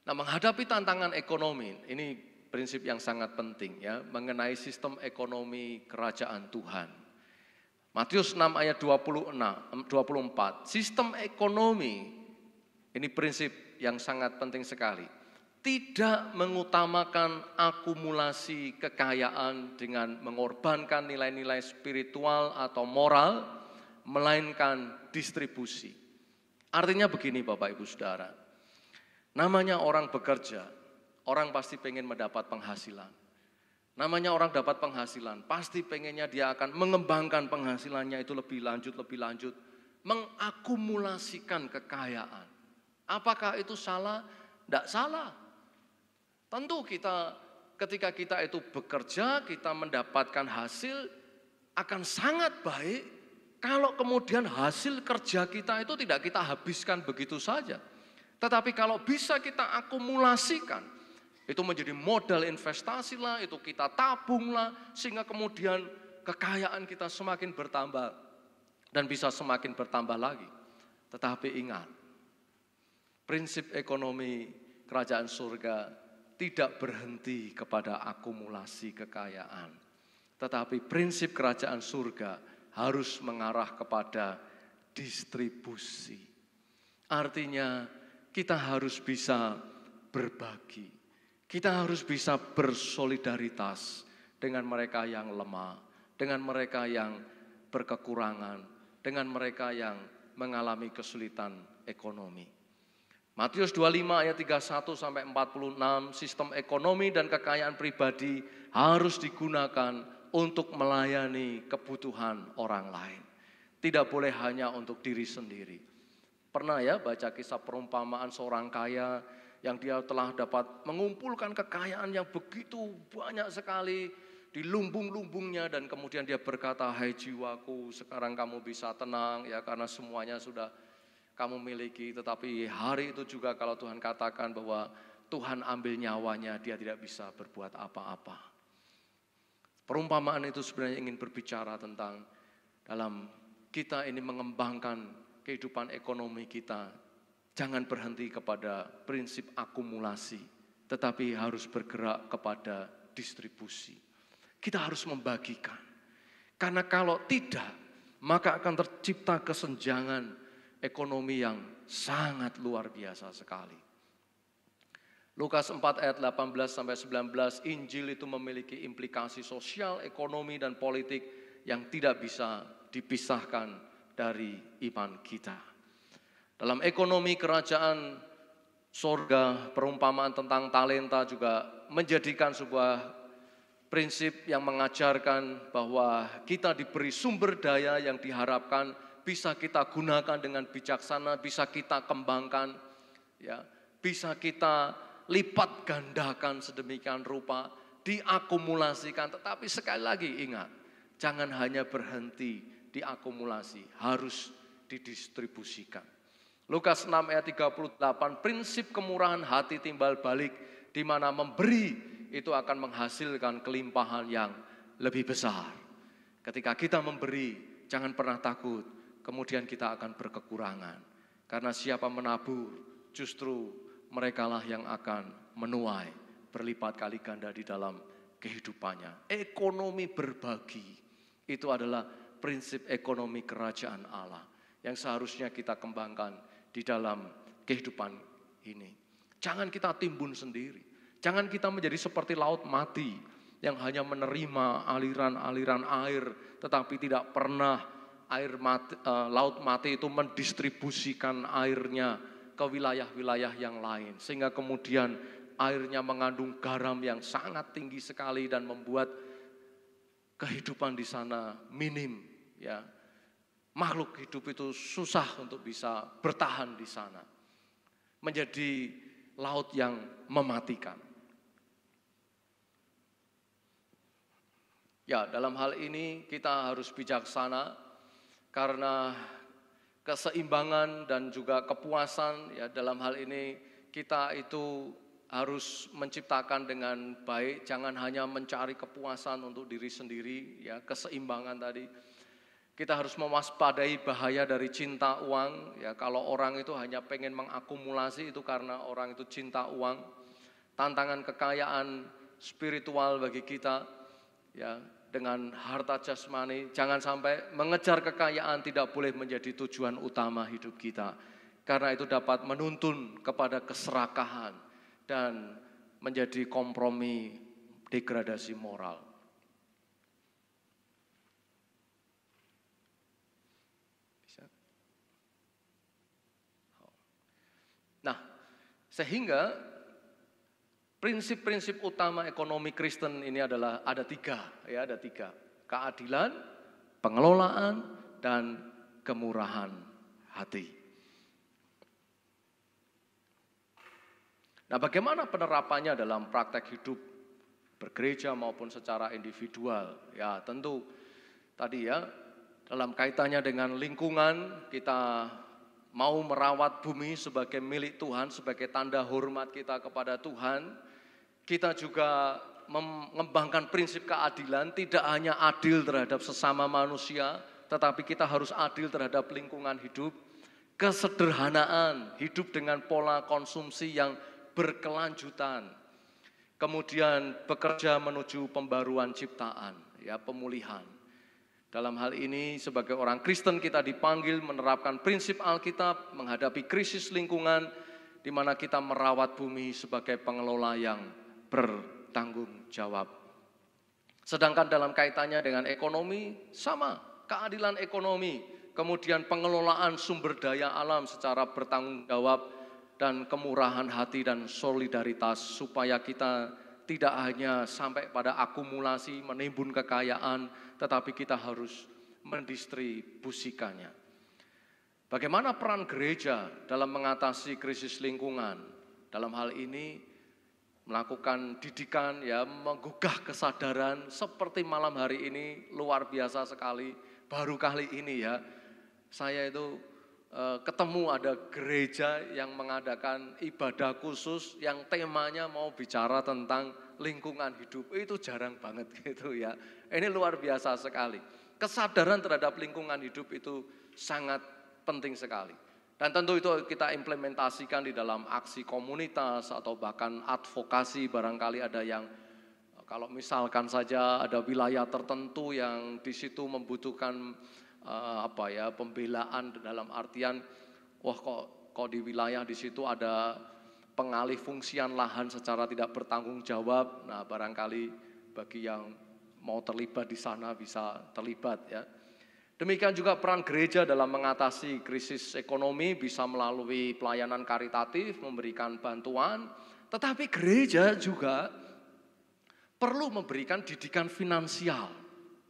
Nah, menghadapi tantangan ekonomi, ini prinsip yang sangat penting ya mengenai sistem ekonomi kerajaan Tuhan. Matius 6 ayat 24, sistem ekonomi, ini prinsip yang sangat penting sekali. Tidak mengutamakan akumulasi kekayaan dengan mengorbankan nilai-nilai spiritual atau moral, melainkan distribusi. Artinya begini Bapak Ibu Saudara, namanya orang bekerja, orang pasti pengen mendapat penghasilan. Namanya orang dapat penghasilan, pasti pengennya dia akan mengembangkan penghasilannya itu lebih lanjut, mengakumulasikan kekayaan. Apakah itu salah? Tidak salah. Tentu ketika kita itu bekerja, kita mendapatkan hasil, akan sangat baik kalau kemudian hasil kerja kita itu tidak kita habiskan begitu saja. Tetapi kalau bisa kita akumulasikan, itu menjadi modal investasi lah, itu kita tabung lah, sehingga kemudian kekayaan kita semakin bertambah dan bisa semakin bertambah lagi. Tetapi ingat, prinsip ekonomi kerajaan surga tidak berhenti kepada akumulasi kekayaan. Tetapi prinsip kerajaan surga harus mengarah kepada distribusi. Artinya kita harus bisa berbagi. Kita harus bisa bersolidaritas dengan mereka yang lemah, dengan mereka yang berkekurangan, dengan mereka yang mengalami kesulitan ekonomi. Matius 25 ayat 31 sampai 46, sistem ekonomi dan kekayaan pribadi harus digunakan untuk melayani kebutuhan orang lain. Tidak boleh hanya untuk diri sendiri. Pernah ya baca kisah perumpamaan seorang kaya yang dia telah dapat mengumpulkan kekayaan yang begitu banyak sekali di lumbung-lumbungnya, dan kemudian dia berkata, "Hai jiwaku, sekarang kamu bisa tenang ya karena semuanya sudah kamu miliki." Tetapi hari itu juga kalau Tuhan katakan bahwa Tuhan ambil nyawanya, dia tidak bisa berbuat apa-apa. Perumpamaan itu sebenarnya ingin berbicara tentang dalam kita ini mengembangkan kehidupan ekonomi kita, jangan berhenti kepada prinsip akumulasi, tetapi harus bergerak kepada distribusi. Kita harus membagikan. Karena kalau tidak, maka akan tercipta kesenjangan ekonomi yang sangat luar biasa sekali. Lukas 4 ayat 18 sampai 19, Injil itu memiliki implikasi sosial, ekonomi, dan politik yang tidak bisa dipisahkan dari iman kita. Dalam ekonomi kerajaan surga, perumpamaan tentang talenta juga menjadikan sebuah prinsip yang mengajarkan bahwa kita diberi sumber daya yang diharapkan bisa kita gunakan dengan bijaksana, bisa kita kembangkan, ya, bisa kita lipat gandakan sedemikian rupa, diakumulasikan. Tetapi sekali lagi ingat, jangan hanya berhenti diakumulasi, harus didistribusikan. Lukas 6 ayat 38, prinsip kemurahan hati timbal balik, di mana memberi itu akan menghasilkan kelimpahan yang lebih besar. Ketika kita memberi, jangan pernah takut, kemudian kita akan berkekurangan. Karena siapa menabur, justru merekalah yang akan menuai berlipat kali ganda di dalam kehidupannya. Ekonomi berbagi, itu adalah prinsip ekonomi kerajaan Allah yang seharusnya kita kembangkan di dalam kehidupan ini. Jangan kita timbun sendiri. Jangan kita menjadi seperti laut mati yang hanya menerima aliran-aliran air, tetapi tidak pernah laut mati itu mendistribusikan airnya ke wilayah-wilayah yang lain. Sehingga kemudian airnya mengandung garam yang sangat tinggi sekali dan membuat kehidupan di sana minim, ya. Makhluk hidup itu susah untuk bisa bertahan di sana. Menjadi laut yang mematikan. Ya, dalam hal ini kita harus bijaksana karena keseimbangan dan juga kepuasan, ya, dalam hal ini kita itu harus menciptakan dengan baik, jangan hanya mencari kepuasan untuk diri sendiri, ya, keseimbangan tadi. Kita harus mewaspadai bahaya dari cinta uang, ya, kalau orang itu hanya pengen mengakumulasi itu karena orang itu cinta uang. Tantangan kekayaan spiritual bagi kita, ya, dengan harta jasmani. Jangan sampai mengejar kekayaan tidak boleh menjadi tujuan utama hidup kita, karena itu dapat menuntun kepada keserakahan dan menjadi kompromi degradasi moral. Nah, sehingga prinsip-prinsip utama ekonomi Kristen ini adalah ada tiga. Keadilan, pengelolaan, dan kemurahan hati. Nah, bagaimana penerapannya dalam praktek hidup bergereja maupun secara individual? Ya, tentu tadi ya, dalam kaitannya dengan lingkungan, kita mau merawat bumi sebagai milik Tuhan, sebagai tanda hormat kita kepada Tuhan. Kita juga mengembangkan prinsip keadilan, tidak hanya adil terhadap sesama manusia, tetapi kita harus adil terhadap lingkungan hidup. Kesederhanaan, hidup dengan pola konsumsi yang berkelanjutan. Kemudian bekerja menuju pembaruan ciptaan, ya, pemulihan. Dalam hal ini sebagai orang Kristen kita dipanggil menerapkan prinsip Alkitab menghadapi krisis lingkungan, di mana kita merawat bumi sebagai pengelola yang bertanggung jawab. Sedangkan dalam kaitannya dengan ekonomi sama, keadilan ekonomi, kemudian pengelolaan sumber daya alam secara bertanggung jawab, dan kemurahan hati dan solidaritas supaya kita tidak hanya sampai pada akumulasi menimbun kekayaan, tetapi kita harus mendistribusikannya. Bagaimana peran gereja dalam mengatasi krisis lingkungan? Dalam hal ini melakukan didikan, ya, menggugah kesadaran seperti malam hari ini luar biasa sekali. Baru kali ini ya, saya itu ketemu ada gereja yang mengadakan ibadah khusus yang temanya mau bicara tentang lingkungan hidup. Itu jarang banget gitu ya. Ini luar biasa sekali. Kesadaran terhadap lingkungan hidup itu sangat penting sekali. Dan tentu itu kita implementasikan di dalam aksi komunitas atau bahkan advokasi. Barangkali ada yang, kalau misalkan saja ada wilayah tertentu yang di situ membutuhkan pembelaan dalam artian, wah kok di wilayah di situ ada pengalih fungsian lahan secara tidak bertanggung jawab. Nah, barangkali bagi yang mau terlibat di sana bisa terlibat ya. Demikian juga peran gereja dalam mengatasi krisis ekonomi bisa melalui pelayanan karitatif, memberikan bantuan, tetapi gereja juga perlu memberikan didikan finansial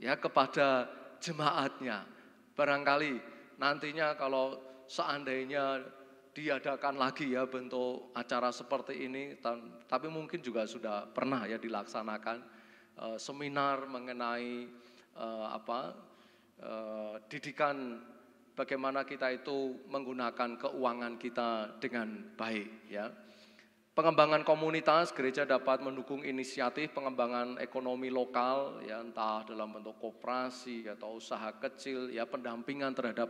ya kepada jemaatnya. Barangkali nantinya kalau seandainya diadakan lagi ya bentuk acara seperti ini, tapi mungkin juga sudah pernah ya dilaksanakan seminar mengenai didikan bagaimana kita itu menggunakan keuangan kita dengan baik ya. Pengembangan komunitas, gereja dapat mendukung inisiatif pengembangan ekonomi lokal, ya, entah dalam bentuk koperasi atau usaha kecil, ya, pendampingan terhadap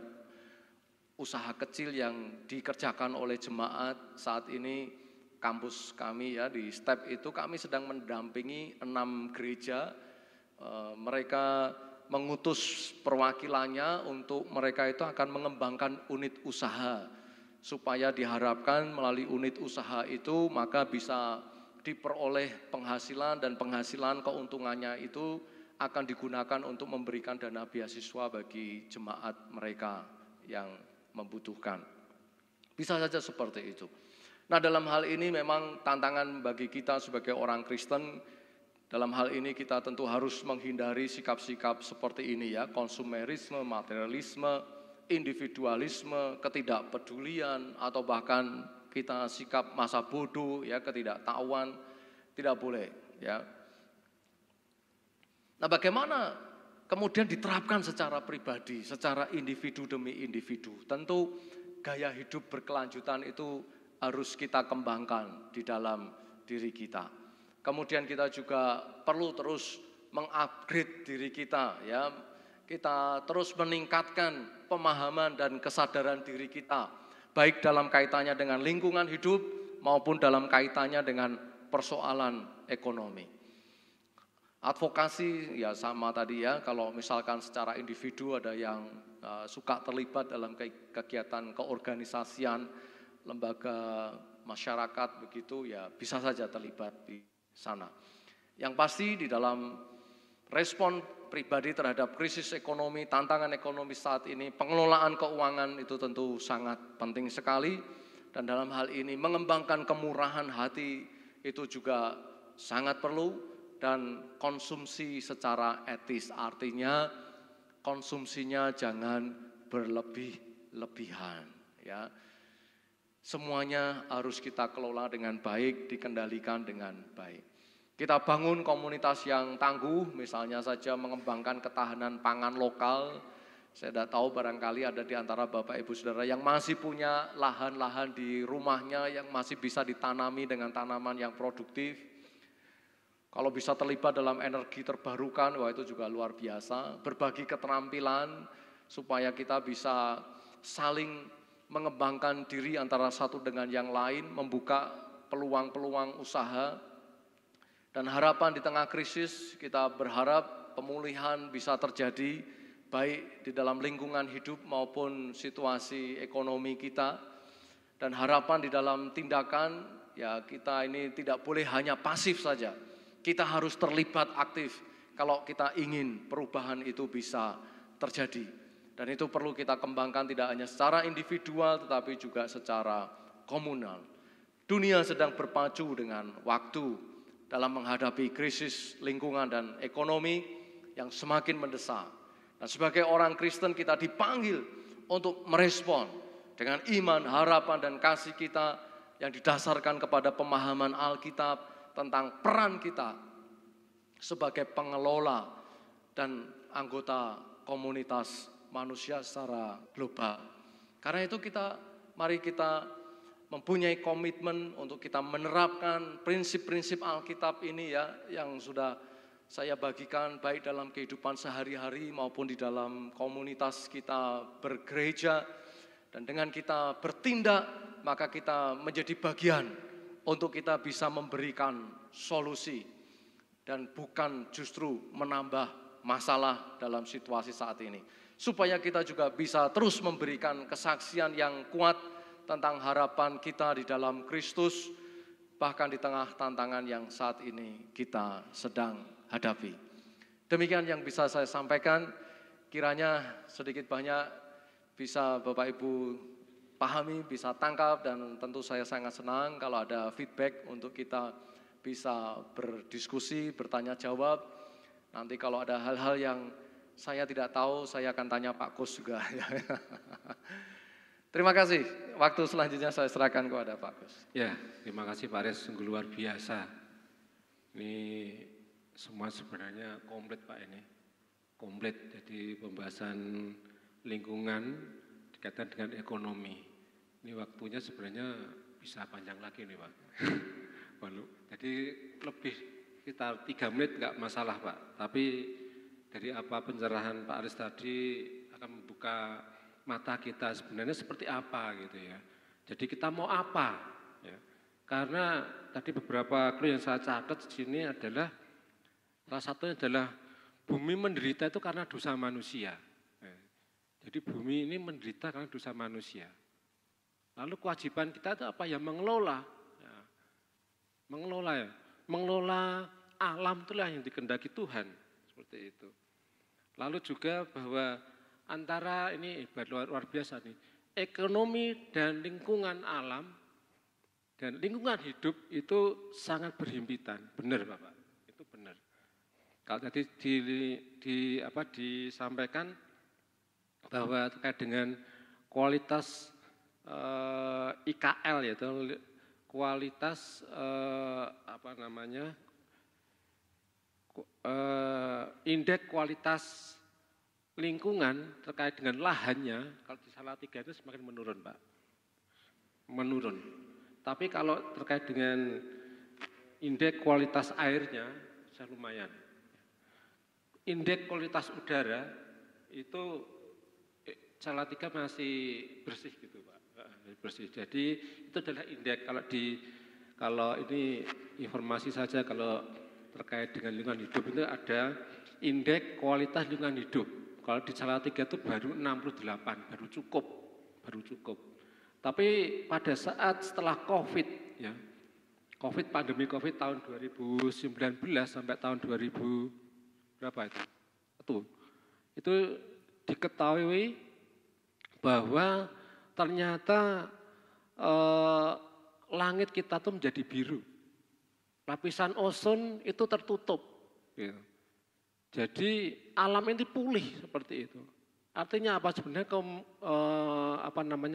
usaha kecil yang dikerjakan oleh jemaat. Saat ini kampus kami ya di STEP itu kami sedang mendampingi 6 gereja, mereka mengutus perwakilannya untuk mereka itu akan mengembangkan unit usaha. Supaya diharapkan melalui unit usaha itu maka bisa diperoleh penghasilan, dan penghasilan keuntungannya itu akan digunakan untuk memberikan dana beasiswa bagi jemaat mereka yang membutuhkan. Bisa saja seperti itu. Nah, dalam hal ini memang tantangan bagi kita sebagai orang Kristen. Dalam hal ini kita tentu harus menghindari sikap-sikap seperti ini ya, konsumerisme, materialisme, individualisme, ketidakpedulian, atau bahkan kita sikap masa bodoh ya, ketidaktahuan, tidak boleh ya. Nah, bagaimana kemudian diterapkan secara pribadi, secara individu demi individu? Tentu gaya hidup berkelanjutan itu harus kita kembangkan di dalam diri kita. Kemudian kita juga perlu terus mengupgrade diri kita ya. Kita terus meningkatkan pemahaman dan kesadaran diri kita, baik dalam kaitannya dengan lingkungan hidup maupun dalam kaitannya dengan persoalan ekonomi. Advokasi ya sama tadi ya, kalau misalkan secara individu ada yang suka terlibat dalam kegiatan keorganisasian, lembaga masyarakat begitu ya bisa saja terlibat di sana. Yang pasti di dalam respon pribadi terhadap krisis ekonomi, tantangan ekonomi saat ini, pengelolaan keuangan itu tentu sangat penting sekali. Dan dalam hal ini mengembangkan kemurahan hati itu juga sangat perlu, dan konsumsi secara etis, artinya konsumsinya jangan berlebih-lebihan ya. Semuanya harus kita kelola dengan baik, dikendalikan dengan baik. Kita bangun komunitas yang tangguh, misalnya saja mengembangkan ketahanan pangan lokal. Saya tidak tahu, barangkali ada di antara Bapak Ibu Saudara yang masih punya lahan-lahan di rumahnya yang masih bisa ditanami dengan tanaman yang produktif. Kalau bisa terlibat dalam energi terbarukan, wah itu juga luar biasa. Berbagi keterampilan supaya kita bisa saling mengembangkan diri antara satu dengan yang lain, membuka peluang-peluang usaha. Dan harapan di tengah krisis, kita berharap pemulihan bisa terjadi baik di dalam lingkungan hidup maupun situasi ekonomi kita. Dan harapan di dalam tindakan, ya kita ini tidak boleh hanya pasif saja. Kita harus terlibat aktif kalau kita ingin perubahan itu bisa terjadi. Dan itu perlu kita kembangkan tidak hanya secara individual tetapi juga secara komunal. Dunia sedang berpacu dengan waktu dalam menghadapi krisis lingkungan dan ekonomi yang semakin mendesak. Dan sebagai orang Kristen kita dipanggil untuk merespon dengan iman, harapan, dan kasih kita yang didasarkan kepada pemahaman Alkitab tentang peran kita sebagai pengelola dan anggota komunitas manusia secara global. Karena itu mari kita mempunyai komitmen untuk kita menerapkan prinsip-prinsip Alkitab ini ya, yang sudah saya bagikan baik dalam kehidupan sehari-hari maupun di dalam komunitas kita bergereja. Dan dengan kita bertindak, maka kita menjadi bagian untuk kita bisa memberikan solusi dan bukan justru menambah masalah dalam situasi saat ini. Supaya kita juga bisa terus memberikan kesaksian yang kuat tentang harapan kita di dalam Kristus, bahkan di tengah tantangan yang saat ini kita sedang hadapi. Demikian yang bisa saya sampaikan, kiranya sedikit banyak bisa Bapak Ibu pahami, bisa tangkap, dan tentu saya sangat senang kalau ada feedback untuk kita bisa berdiskusi, bertanya jawab. Nanti kalau ada hal-hal yang saya tidak tahu, saya akan tanya Pak Kus juga. Terima kasih. Waktu selanjutnya saya serahkan kepada Pak Kus. Ya, terima kasih Pak Aris, sungguh luar biasa. Ini semua sebenarnya komplit Pak ini. Komplit, jadi pembahasan lingkungan dikaitkan dengan ekonomi. Ini waktunya sebenarnya bisa panjang lagi nih Pak. Jadi lebih sekitar 3 menit enggak masalah Pak. Tapi dari apa pencerahan Pak Aris tadi akan membuka mata kita sebenarnya seperti apa gitu ya. Jadi kita mau apa ya. Karena tadi beberapa clue yang saya catat di sini adalah salah satunya adalah bumi menderita itu karena dosa manusia. Jadi bumi ini menderita karena dosa manusia. Lalu kewajiban kita itu apa ya? Mengelola. Ya. Mengelola alam itulah yang dikehendaki Tuhan. Seperti itu. Lalu juga bahwa antara ini luar biasa nih, ekonomi dan lingkungan alam dan lingkungan hidup itu sangat berhimpitan. Benar Bapak, itu benar. Kalau tadi disampaikan bahwa terkait dengan kualitas IKL yaitu kualitas indeks kualitas lingkungan terkait dengan lahannya, kalau di Salatiga itu semakin menurun Pak. Menurun. Tapi kalau terkait dengan indeks kualitas airnya, bisa lumayan. Indeks kualitas udara itu Salatiga masih bersih gitu Pak. Bersih. Jadi itu adalah indeks kalau ini informasi saja, kalau terkait dengan lingkungan hidup itu ada indeks kualitas lingkungan hidup. Kalau di Salatiga itu baru 68, baru cukup. Tapi pada saat setelah COVID, ya, pandemi COVID tahun 2019 sampai tahun 2000 berapa itu diketahui bahwa ternyata langit kita tuh menjadi biru. Lapisan ozon itu tertutup. Gitu. Jadi alam ini pulih seperti itu. Artinya apa sebenarnya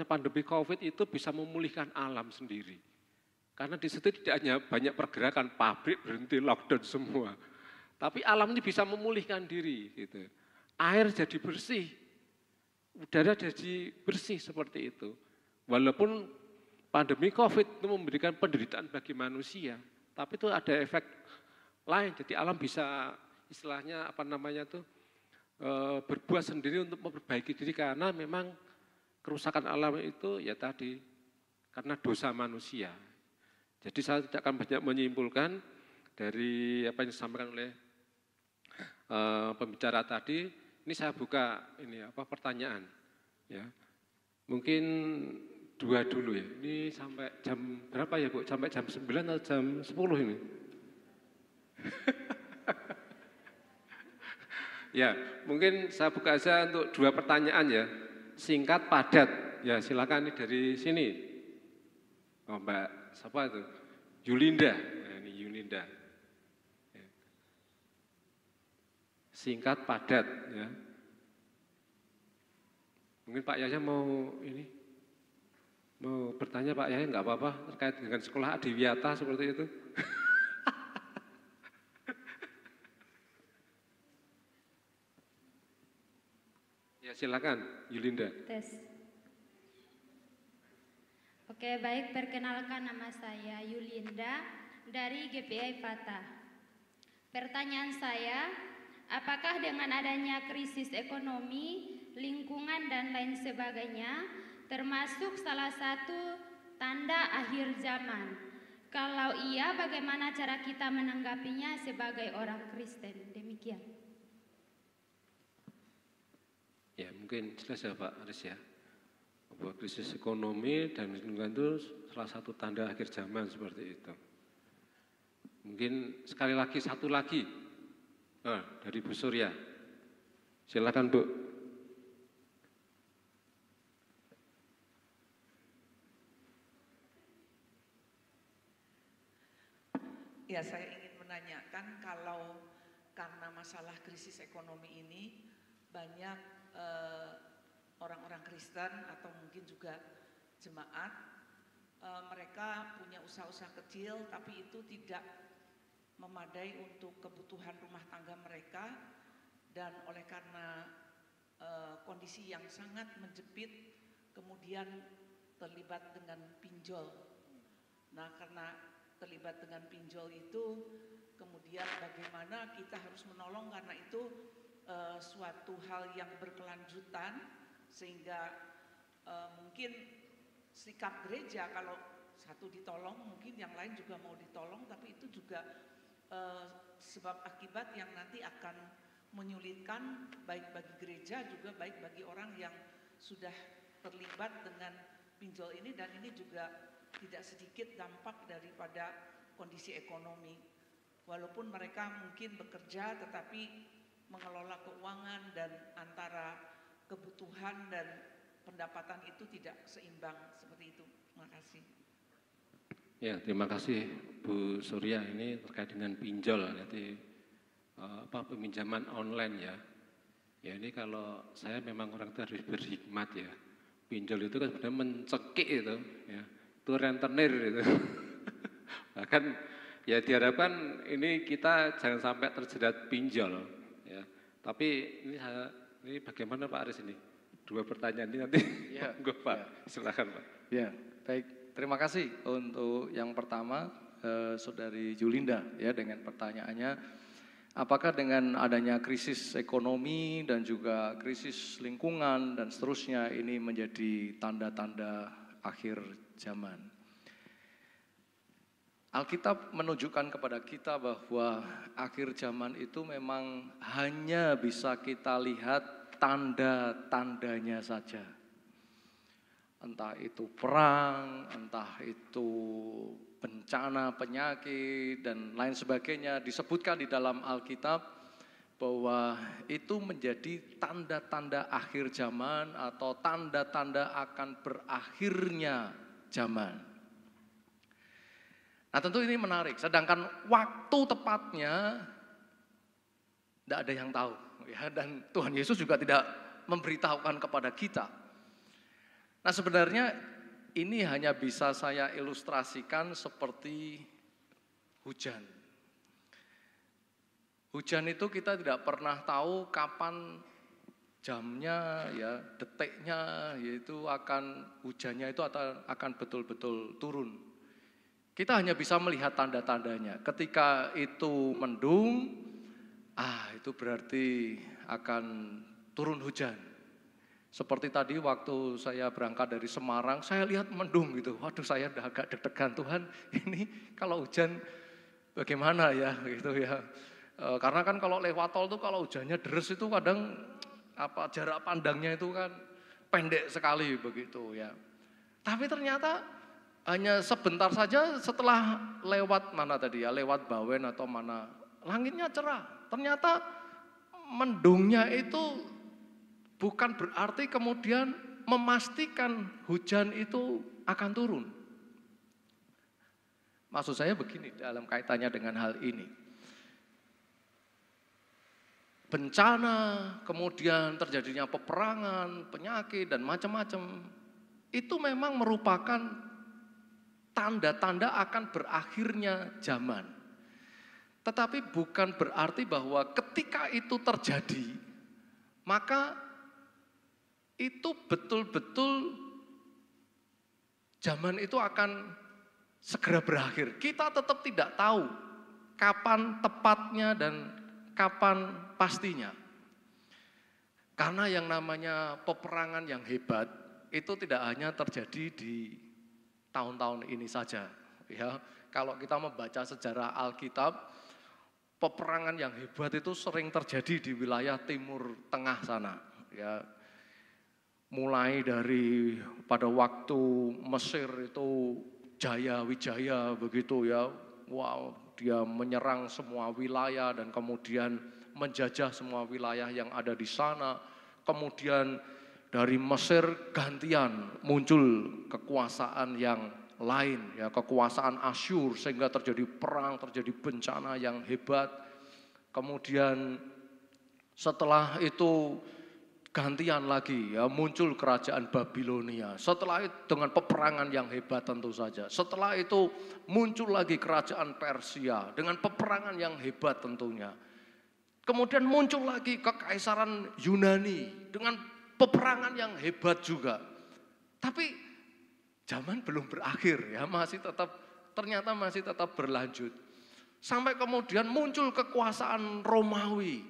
pandemi COVID itu bisa memulihkan alam sendiri. Karena di situ tidak hanya banyak pergerakan, pabrik berhenti, lockdown semua. Tapi alam ini bisa memulihkan diri. Gitu. Air jadi bersih, udara jadi bersih seperti itu. Walaupun pandemi COVID itu memberikan penderitaan bagi manusia, tapi itu ada efek lain. Jadi alam bisa istilahnya berbuat sendiri untuk memperbaiki diri karena memang kerusakan alam itu ya tadi karena dosa manusia. Jadi saya tidak akan banyak menyimpulkan dari apa yang disampaikan oleh pembicara tadi. Ini saya buka pertanyaan ya. Mungkin 2 dulu ya. Ini sampai jam berapa ya Bu? Sampai jam 9 atau jam 10 ini? Ya, mungkin saya buka saja untuk 2 pertanyaan ya. Singkat, padat. Ya, silakan ini dari sini. Oh, Mbak, siapa itu? Yulinda. Nah, ini Yulinda. Ya. Singkat, padat ya. Mungkin Pak Yahya mau bertanya Pak Yahya, enggak apa-apa terkait dengan sekolah Adiwiyata seperti itu. Ya silakan, Yulinda. Tes. Oke, baik, perkenalkan nama saya Yulinda dari GPI Fatah. Pertanyaan saya, apakah dengan adanya krisis ekonomi, lingkungan dan lain sebagainya termasuk salah satu tanda akhir zaman? Kalau iya, bagaimana cara kita menanggapinya sebagai orang Kristen? Demikian. Ya mungkin jelas ya Pak Aris ya, bahwa krisis ekonomi dan lingkungan itu salah satu tanda akhir zaman seperti itu. Mungkin sekali lagi, satu lagi dari Bu Surya. Silakan Bu. Ya, saya ingin menanyakan kalau karena masalah krisis ekonomi ini banyak orang-orang Kristen atau mungkin juga jemaat, mereka punya usaha-usaha kecil tapi itu tidak memadai untuk kebutuhan rumah tangga mereka, dan oleh karena kondisi yang sangat menjepit kemudian terlibat dengan pinjol. Nah, karena terlibat dengan pinjol itu kemudian bagaimana kita harus menolong, karena itu suatu hal yang berkelanjutan sehingga mungkin sikap gereja kalau satu ditolong mungkin yang lain juga mau ditolong, tapi itu juga sebab akibat yang nanti akan menyulitkan baik bagi gereja juga baik bagi orang yang sudah terlibat dengan pinjol ini, dan ini juga tidak sedikit dampak daripada kondisi ekonomi. Walaupun mereka mungkin bekerja tetapi mengelola keuangan dan antara kebutuhan dan pendapatan itu tidak seimbang seperti itu. Terima kasih. Ya, terima kasih Bu Surya. Ini terkait dengan pinjol, jadi peminjaman online ya. Ya ini kalau saya memang orang itu harus berhikmat ya. Pinjol itu kan sebenarnya mencekik itu, ya. Itu rentenir itu. Bahkan ya diharapkan ini kita jangan sampai terjerat pinjol. Tapi ini bagaimana Pak Aris ini? 2 pertanyaan ini nanti. Ya, Pak. Ya. Silakan Pak. Ya, baik. Terima kasih untuk yang pertama Saudari Yulinda ya dengan pertanyaannya, apakah dengan adanya krisis ekonomi dan juga krisis lingkungan dan seterusnya ini menjadi tanda-tanda akhir zaman? Alkitab menunjukkan kepada kita bahwa akhir zaman itu memang hanya bisa kita lihat tanda-tandanya saja. Entah itu perang, entah itu bencana, penyakit, dan lain sebagainya. Disebutkan di dalam Alkitab bahwa itu menjadi tanda-tanda akhir zaman atau tanda-tanda akan berakhirnya zaman. Nah tentu ini menarik, sedangkan waktu tepatnya tidak ada yang tahu. Ya, dan Tuhan Yesus juga tidak memberitahukan kepada kita. Nah sebenarnya ini hanya bisa saya ilustrasikan seperti hujan. Hujan itu kita tidak pernah tahu kapan jamnya, ya detiknya, yaitu hujannya itu akan betul-betul turun. Kita hanya bisa melihat tanda-tandanya. Ketika itu mendung, itu berarti akan turun hujan. Seperti tadi waktu saya berangkat dari Semarang, saya lihat mendung gitu. Waduh, saya udah agak deg-degan, Tuhan, ini kalau hujan bagaimana ya gitu ya. Karena kan kalau lewat tol tuh kalau hujannya deres itu kadang jarak pandangnya itu kan pendek sekali begitu ya. Tapi ternyata hanya sebentar saja setelah lewat mana tadi ya, lewat Bawen atau mana, langitnya cerah. Ternyata mendungnya itu bukan berarti kemudian memastikan hujan itu akan turun. Maksud saya begini dalam kaitannya dengan hal ini. Bencana, kemudian terjadinya peperangan, penyakit, dan macam-macam, itu memang merupakan tanda-tanda akan berakhirnya zaman. Tetapi bukan berarti bahwa ketika itu terjadi, maka itu betul-betul zaman itu akan segera berakhir. Kita tetap tidak tahu kapan tepatnya dan kapan pastinya. Karena yang namanya peperangan yang hebat itu tidak hanya terjadi di tahun-tahun ini saja, ya. Kalau kita membaca sejarah Alkitab, peperangan yang hebat itu sering terjadi di wilayah Timur Tengah sana, ya. Mulai dari pada waktu Mesir itu jaya wijaya begitu ya, wow, dia menyerang semua wilayah dan kemudian menjajah semua wilayah yang ada di sana. Kemudian dari Mesir gantian muncul kekuasaan yang lain, ya, kekuasaan Asyur, sehingga terjadi perang, terjadi bencana yang hebat. Kemudian setelah itu gantian lagi, ya, muncul kerajaan Babilonia. Setelah itu dengan peperangan yang hebat tentu saja. Setelah itu muncul lagi kerajaan Persia dengan peperangan yang hebat tentunya. Kemudian muncul lagi kekaisaran Yunani dengan peperangan yang hebat juga. Tapi zaman belum berakhir, ya, ternyata masih tetap berlanjut. Sampai kemudian muncul kekuasaan Romawi,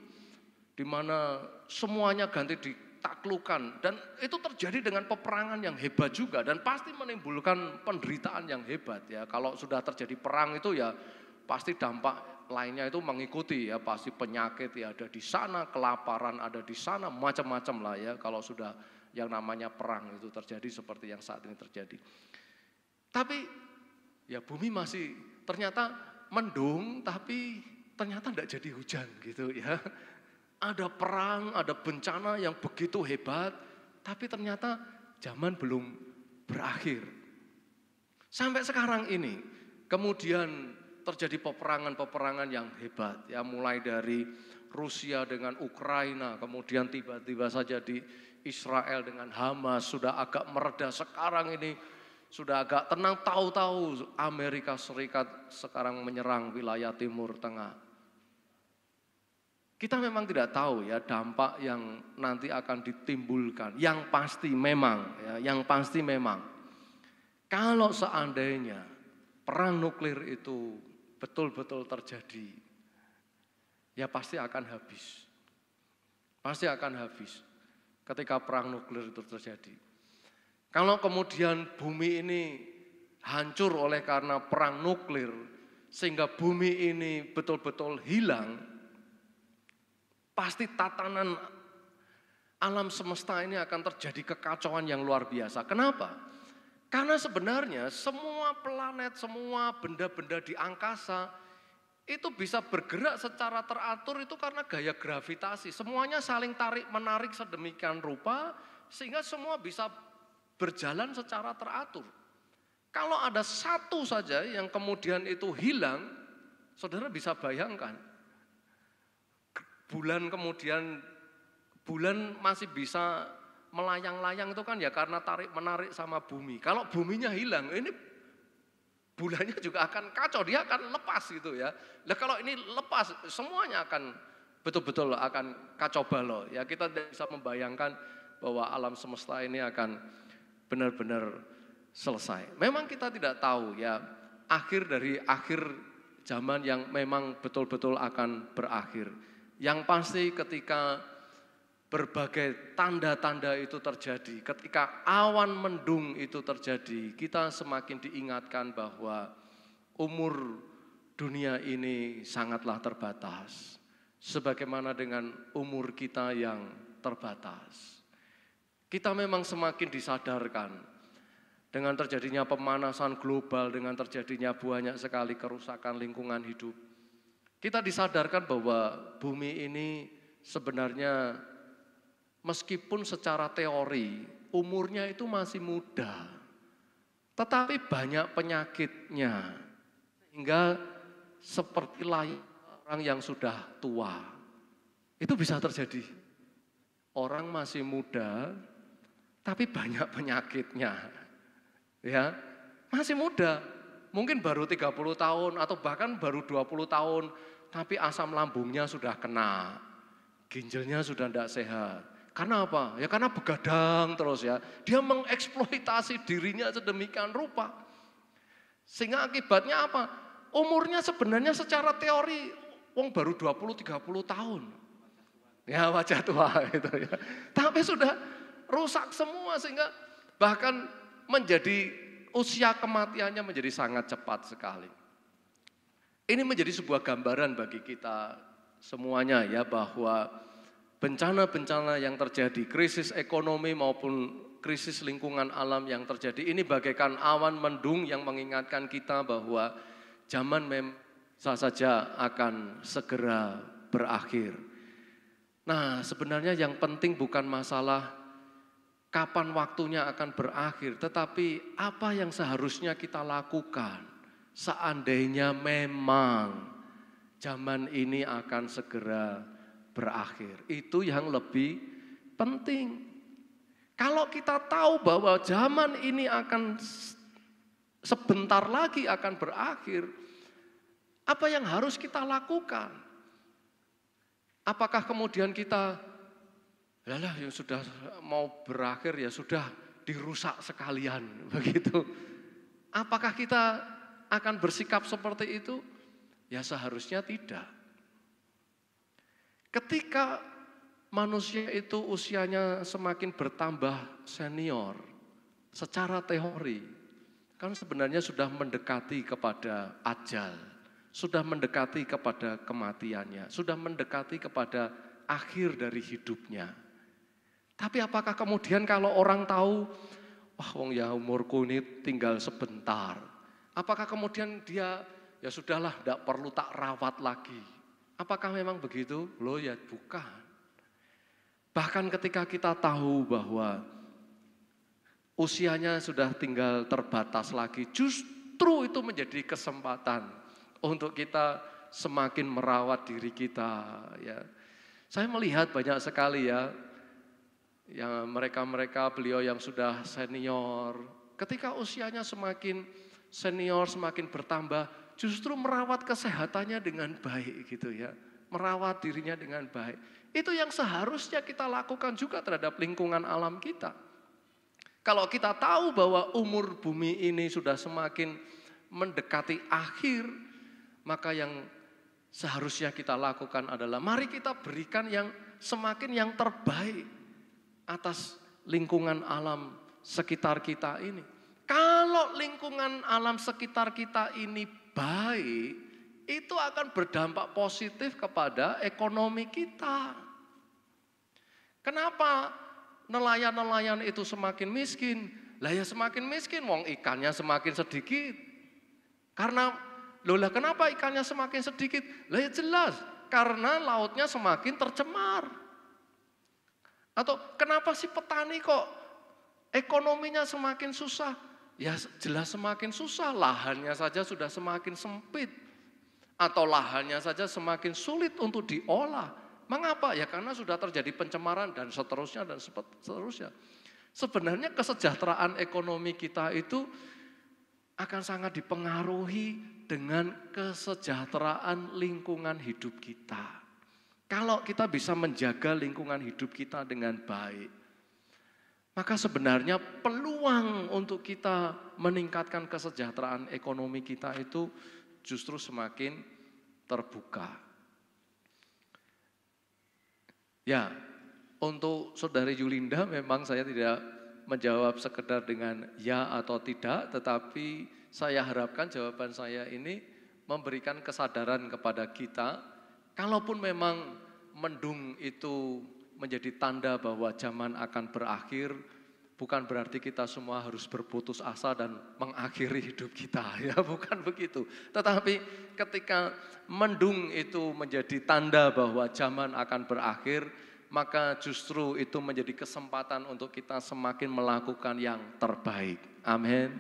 di mana semuanya ganti ditaklukkan. Dan itu terjadi dengan peperangan yang hebat juga, dan pasti menimbulkan penderitaan yang hebat. Ya, kalau sudah terjadi perang itu ya pasti dampak lainnya itu mengikuti, ya, pasti penyakit ya ada di sana, kelaparan ada di sana, macam-macam lah ya kalau sudah yang namanya perang itu terjadi seperti yang saat ini terjadi. Tapi ya bumi masih ternyata mendung, tapi ternyata tidak jadi hujan gitu ya. Ada perang, ada bencana yang begitu hebat, tapi ternyata zaman belum berakhir. Sampai sekarang ini, kemudian terjadi peperangan-peperangan yang hebat, ya, mulai dari Rusia dengan Ukraina, kemudian tiba-tiba saja di Israel dengan Hamas, sudah agak mereda. Sekarang ini sudah agak tenang, tahu-tahu Amerika Serikat sekarang menyerang wilayah Timur Tengah. Kita memang tidak tahu ya dampak yang nanti akan ditimbulkan. Yang pasti memang kalau seandainya perang nuklir itu betul-betul terjadi, ya pasti akan habis. Pasti akan habis ketika perang nuklir itu terjadi. Kalau kemudian bumi ini hancur oleh karena perang nuklir, sehingga bumi ini betul-betul hilang, pasti tatanan alam semesta ini akan terjadi kekacauan yang luar biasa. Kenapa? Karena sebenarnya semua planet, semua benda-benda di angkasa itu bisa bergerak secara teratur itu karena gaya gravitasi. Semuanya saling tarik-menarik sedemikian rupa sehingga semua bisa berjalan secara teratur. Kalau ada satu saja yang kemudian itu hilang, saudara bisa bayangkan. Bulan masih bisa melayang-layang itu kan ya karena tarik-menarik sama bumi. Kalau buminya hilang, ini bulannya juga akan kacau, dia akan lepas gitu ya. Nah kalau ini lepas, semuanya akan betul-betul akan kacau balau. Ya kita bisa membayangkan bahwa alam semesta ini akan benar-benar selesai. Memang kita tidak tahu ya akhir dari akhir zaman yang memang betul-betul akan berakhir. Yang pasti ketika berbagai tanda-tanda itu terjadi, ketika awan mendung itu terjadi, kita semakin diingatkan bahwa umur dunia ini sangatlah terbatas. Sebagaimana dengan umur kita yang terbatas. Kita memang semakin disadarkan dengan terjadinya pemanasan global, dengan terjadinya banyak sekali kerusakan lingkungan hidup. Kita disadarkan bahwa bumi ini sebenarnya meskipun secara teori umurnya itu masih muda, tetapi banyak penyakitnya, sehingga seperti layaknya orang yang sudah tua. Itu bisa terjadi. Orang masih muda, tapi banyak penyakitnya. Ya, masih muda, mungkin baru 30 tahun atau bahkan baru 20 tahun, tapi asam lambungnya sudah kena, ginjalnya sudah tidak sehat. Karena apa? Ya karena begadang terus ya. Dia mengeksploitasi dirinya sedemikian rupa. Sehingga akibatnya apa? Umurnya sebenarnya secara teori wong baru 20-30 tahun. Ya wajah tua gitu ya. Tapi sudah rusak semua sehingga bahkan menjadi usia kematiannya menjadi sangat cepat sekali. Ini menjadi sebuah gambaran bagi kita semuanya ya bahwa bencana-bencana yang terjadi, krisis ekonomi maupun krisis lingkungan alam yang terjadi, ini bagaikan awan mendung yang mengingatkan kita bahwa zaman bisa saja akan segera berakhir. Nah, sebenarnya yang penting bukan masalah kapan waktunya akan berakhir, tetapi apa yang seharusnya kita lakukan seandainya memang zaman ini akan segera berakhir. Itu yang lebih penting. Kalau kita tahu bahwa zaman ini akan sebentar lagi akan berakhir, apa yang harus kita lakukan? Apakah kemudian kita, yalah yang sudah mau berakhir ya sudah dirusak sekalian begitu? Apakah kita akan bersikap seperti itu? Ya seharusnya tidak. Ketika manusia itu usianya semakin bertambah senior, secara teori, kan sebenarnya sudah mendekati kepada ajal, sudah mendekati kepada kematiannya, sudah mendekati kepada akhir dari hidupnya. Tapi apakah kemudian kalau orang tahu, wah wong ya umurku ini tinggal sebentar, apakah kemudian dia, ya sudahlah tidak perlu tak rawat lagi. Apakah memang begitu? Loh ya bukan. Bahkan ketika kita tahu bahwa usianya sudah tinggal terbatas lagi, justru itu menjadi kesempatan untuk kita semakin merawat diri kita. Ya, saya melihat banyak sekali ya, yang mereka beliau yang sudah senior, ketika usianya semakin senior, semakin bertambah, justru merawat kesehatannya dengan baik gitu ya. Merawat dirinya dengan baik. Itu yang seharusnya kita lakukan juga terhadap lingkungan alam kita. Kalau kita tahu bahwa umur bumi ini sudah semakin mendekati akhir, maka yang seharusnya kita lakukan adalah mari kita berikan yang semakin yang terbaik atas lingkungan alam sekitar kita ini. Kalau lingkungan alam sekitar kita ini baik, itu akan berdampak positif kepada ekonomi kita. Kenapa nelayan-nelayan itu semakin miskin? Lah ya semakin miskin, wong ikannya semakin sedikit. Karena, kenapa ikannya semakin sedikit? Lah ya jelas, karena lautnya semakin tercemar. Atau kenapa sih petani kok ekonominya semakin susah? Ya jelas semakin susah, lahannya saja sudah semakin sempit. Atau lahannya saja semakin sulit untuk diolah. Mengapa? Ya karena sudah terjadi pencemaran dan seterusnya dan seterusnya. Sebenarnya kesejahteraan ekonomi kita itu akan sangat dipengaruhi dengan kesejahteraan lingkungan hidup kita. Kalau kita bisa menjaga lingkungan hidup kita dengan baik, maka sebenarnya peluang untuk kita meningkatkan kesejahteraan ekonomi kita itu justru semakin terbuka. Ya, untuk Saudari Yulinda memang saya tidak menjawab sekedar dengan ya atau tidak, tetapi saya harapkan jawaban saya ini memberikan kesadaran kepada kita, kalaupun memang mendung itu menjadi tanda bahwa zaman akan berakhir, bukan berarti kita semua harus berputus asa dan mengakhiri hidup kita, ya bukan begitu. Tetapi ketika mendung itu menjadi tanda bahwa zaman akan berakhir, maka justru itu menjadi kesempatan untuk kita semakin melakukan yang terbaik. Amin.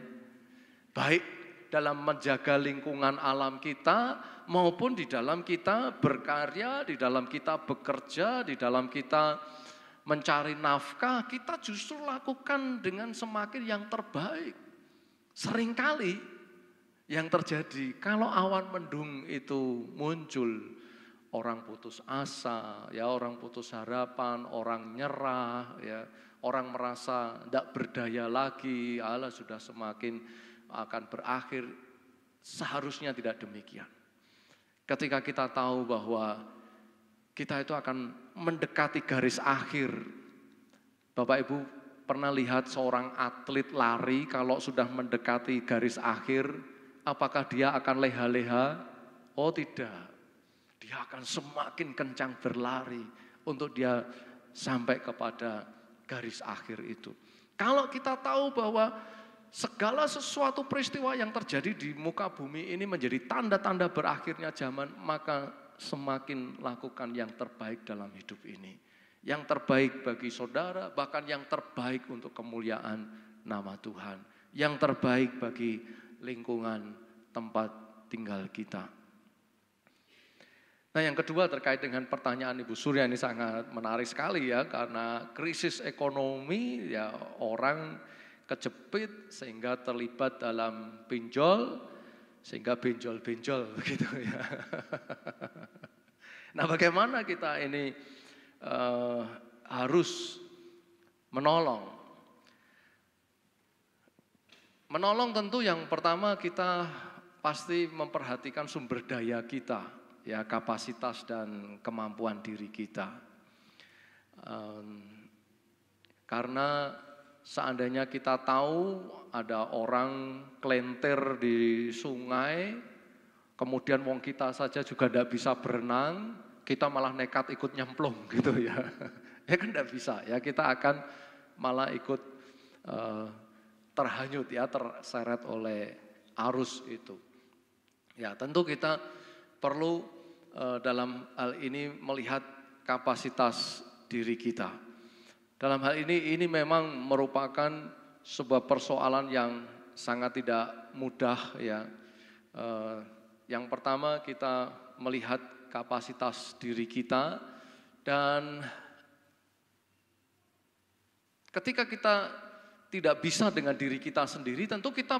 Baik dalam menjaga lingkungan alam kita, maupun di dalam kita berkarya, di dalam kita bekerja, di dalam kita mencari nafkah, kita justru lakukan dengan semakin yang terbaik. Seringkali yang terjadi kalau awan mendung itu muncul, orang putus asa, ya orang putus harapan, orang nyerah, ya orang merasa tidak berdaya lagi, Allah sudah semakin akan berakhir. Seharusnya tidak demikian. Ketika kita tahu bahwa kita itu akan mendekati garis akhir. Bapak Ibu pernah lihat seorang atlet lari kalau sudah mendekati garis akhir, apakah dia akan leha-leha? Oh tidak. Dia akan semakin kencang berlari untuk dia sampai kepada garis akhir itu. Kalau kita tahu bahwa segala sesuatu peristiwa yang terjadi di muka bumi ini menjadi tanda-tanda berakhirnya zaman, maka semakin lakukan yang terbaik dalam hidup ini. Yang terbaik bagi saudara, bahkan yang terbaik untuk kemuliaan nama Tuhan. Yang terbaik bagi lingkungan tempat tinggal kita. Nah yang kedua terkait dengan pertanyaan Ibu Surya ini sangat menarik sekali ya, karena krisis ekonomi ya orang kejepit sehingga terlibat dalam pinjol, sehingga benjol-benjol begitu ya. Nah bagaimana kita ini harus menolong? Menolong tentu yang pertama kita pasti memperhatikan sumber daya kita, ya kapasitas dan kemampuan diri kita. Karena seandainya kita tahu ada orang kelentir di sungai, kemudian wong kita saja juga tidak bisa berenang, kita malah nekat ikut nyemplung gitu ya. Ya kan tidak bisa ya, kita akan malah ikut terhanyut ya, terseret oleh arus itu. Ya tentu kita perlu dalam hal ini melihat kapasitas diri kita. Dalam hal ini memang merupakan sebuah persoalan yang sangat tidak mudah ya. Yang pertama kita melihat kapasitas diri kita, dan ketika kita tidak bisa dengan diri kita sendiri, tentu kita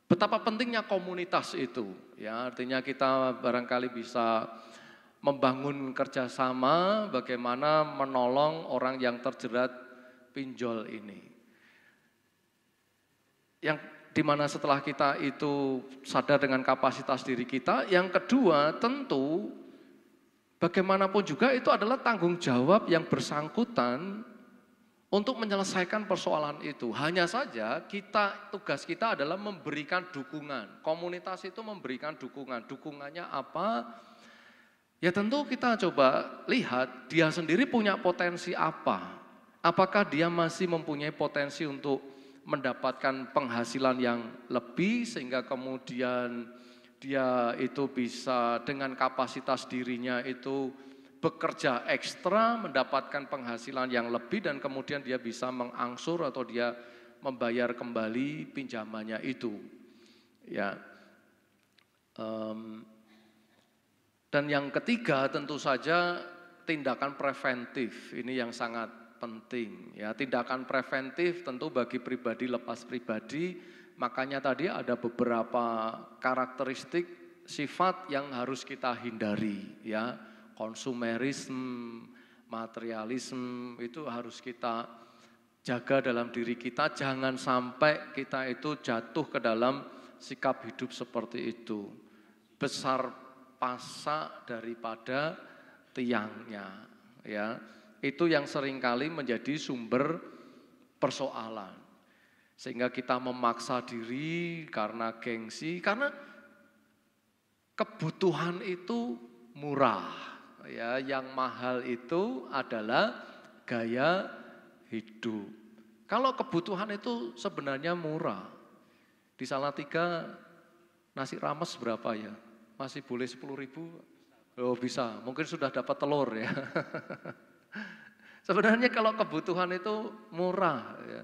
betapa pentingnya komunitas itu. Ya, artinya kita barangkali bisa membangun kerjasama bagaimana menolong orang yang terjerat pinjol ini. Yang dimana setelah kita itu sadar dengan kapasitas diri kita, yang kedua tentu bagaimanapun juga itu adalah tanggung jawab yang bersangkutan untuk menyelesaikan persoalan itu. Hanya saja tugas kita adalah memberikan dukungan. Komunitas itu memberikan dukungan. Dukungannya apa? Ya tentu kita coba lihat dia sendiri punya potensi apa. Apakah dia masih mempunyai potensi untuk mendapatkan penghasilan yang lebih sehingga kemudian dia itu bisa dengan kapasitas dirinya itu bekerja ekstra, mendapatkan penghasilan yang lebih dan kemudian dia bisa mengangsur atau dia membayar kembali pinjamannya itu. Ya. Dan yang ketiga tentu saja tindakan preventif, ini yang sangat penting. Ya, tindakan preventif tentu bagi pribadi lepas pribadi, makanya tadi ada beberapa karakteristik sifat yang harus kita hindari. Ya. Konsumerisme, materialisme itu harus kita jaga dalam diri kita, jangan sampai kita itu jatuh ke dalam sikap hidup seperti itu. Besar pasak daripada tiangnya, ya. Itu yang seringkali menjadi sumber persoalan. Sehingga kita memaksa diri karena gengsi, karena kebutuhan itu murah. Ya, yang mahal itu adalah gaya hidup. Kalau kebutuhan itu sebenarnya murah. Di Salatiga nasi rames berapa ya? Masih boleh 10.000? Oh bisa, mungkin sudah dapat telur ya. Sebenarnya kalau kebutuhan itu murah ya.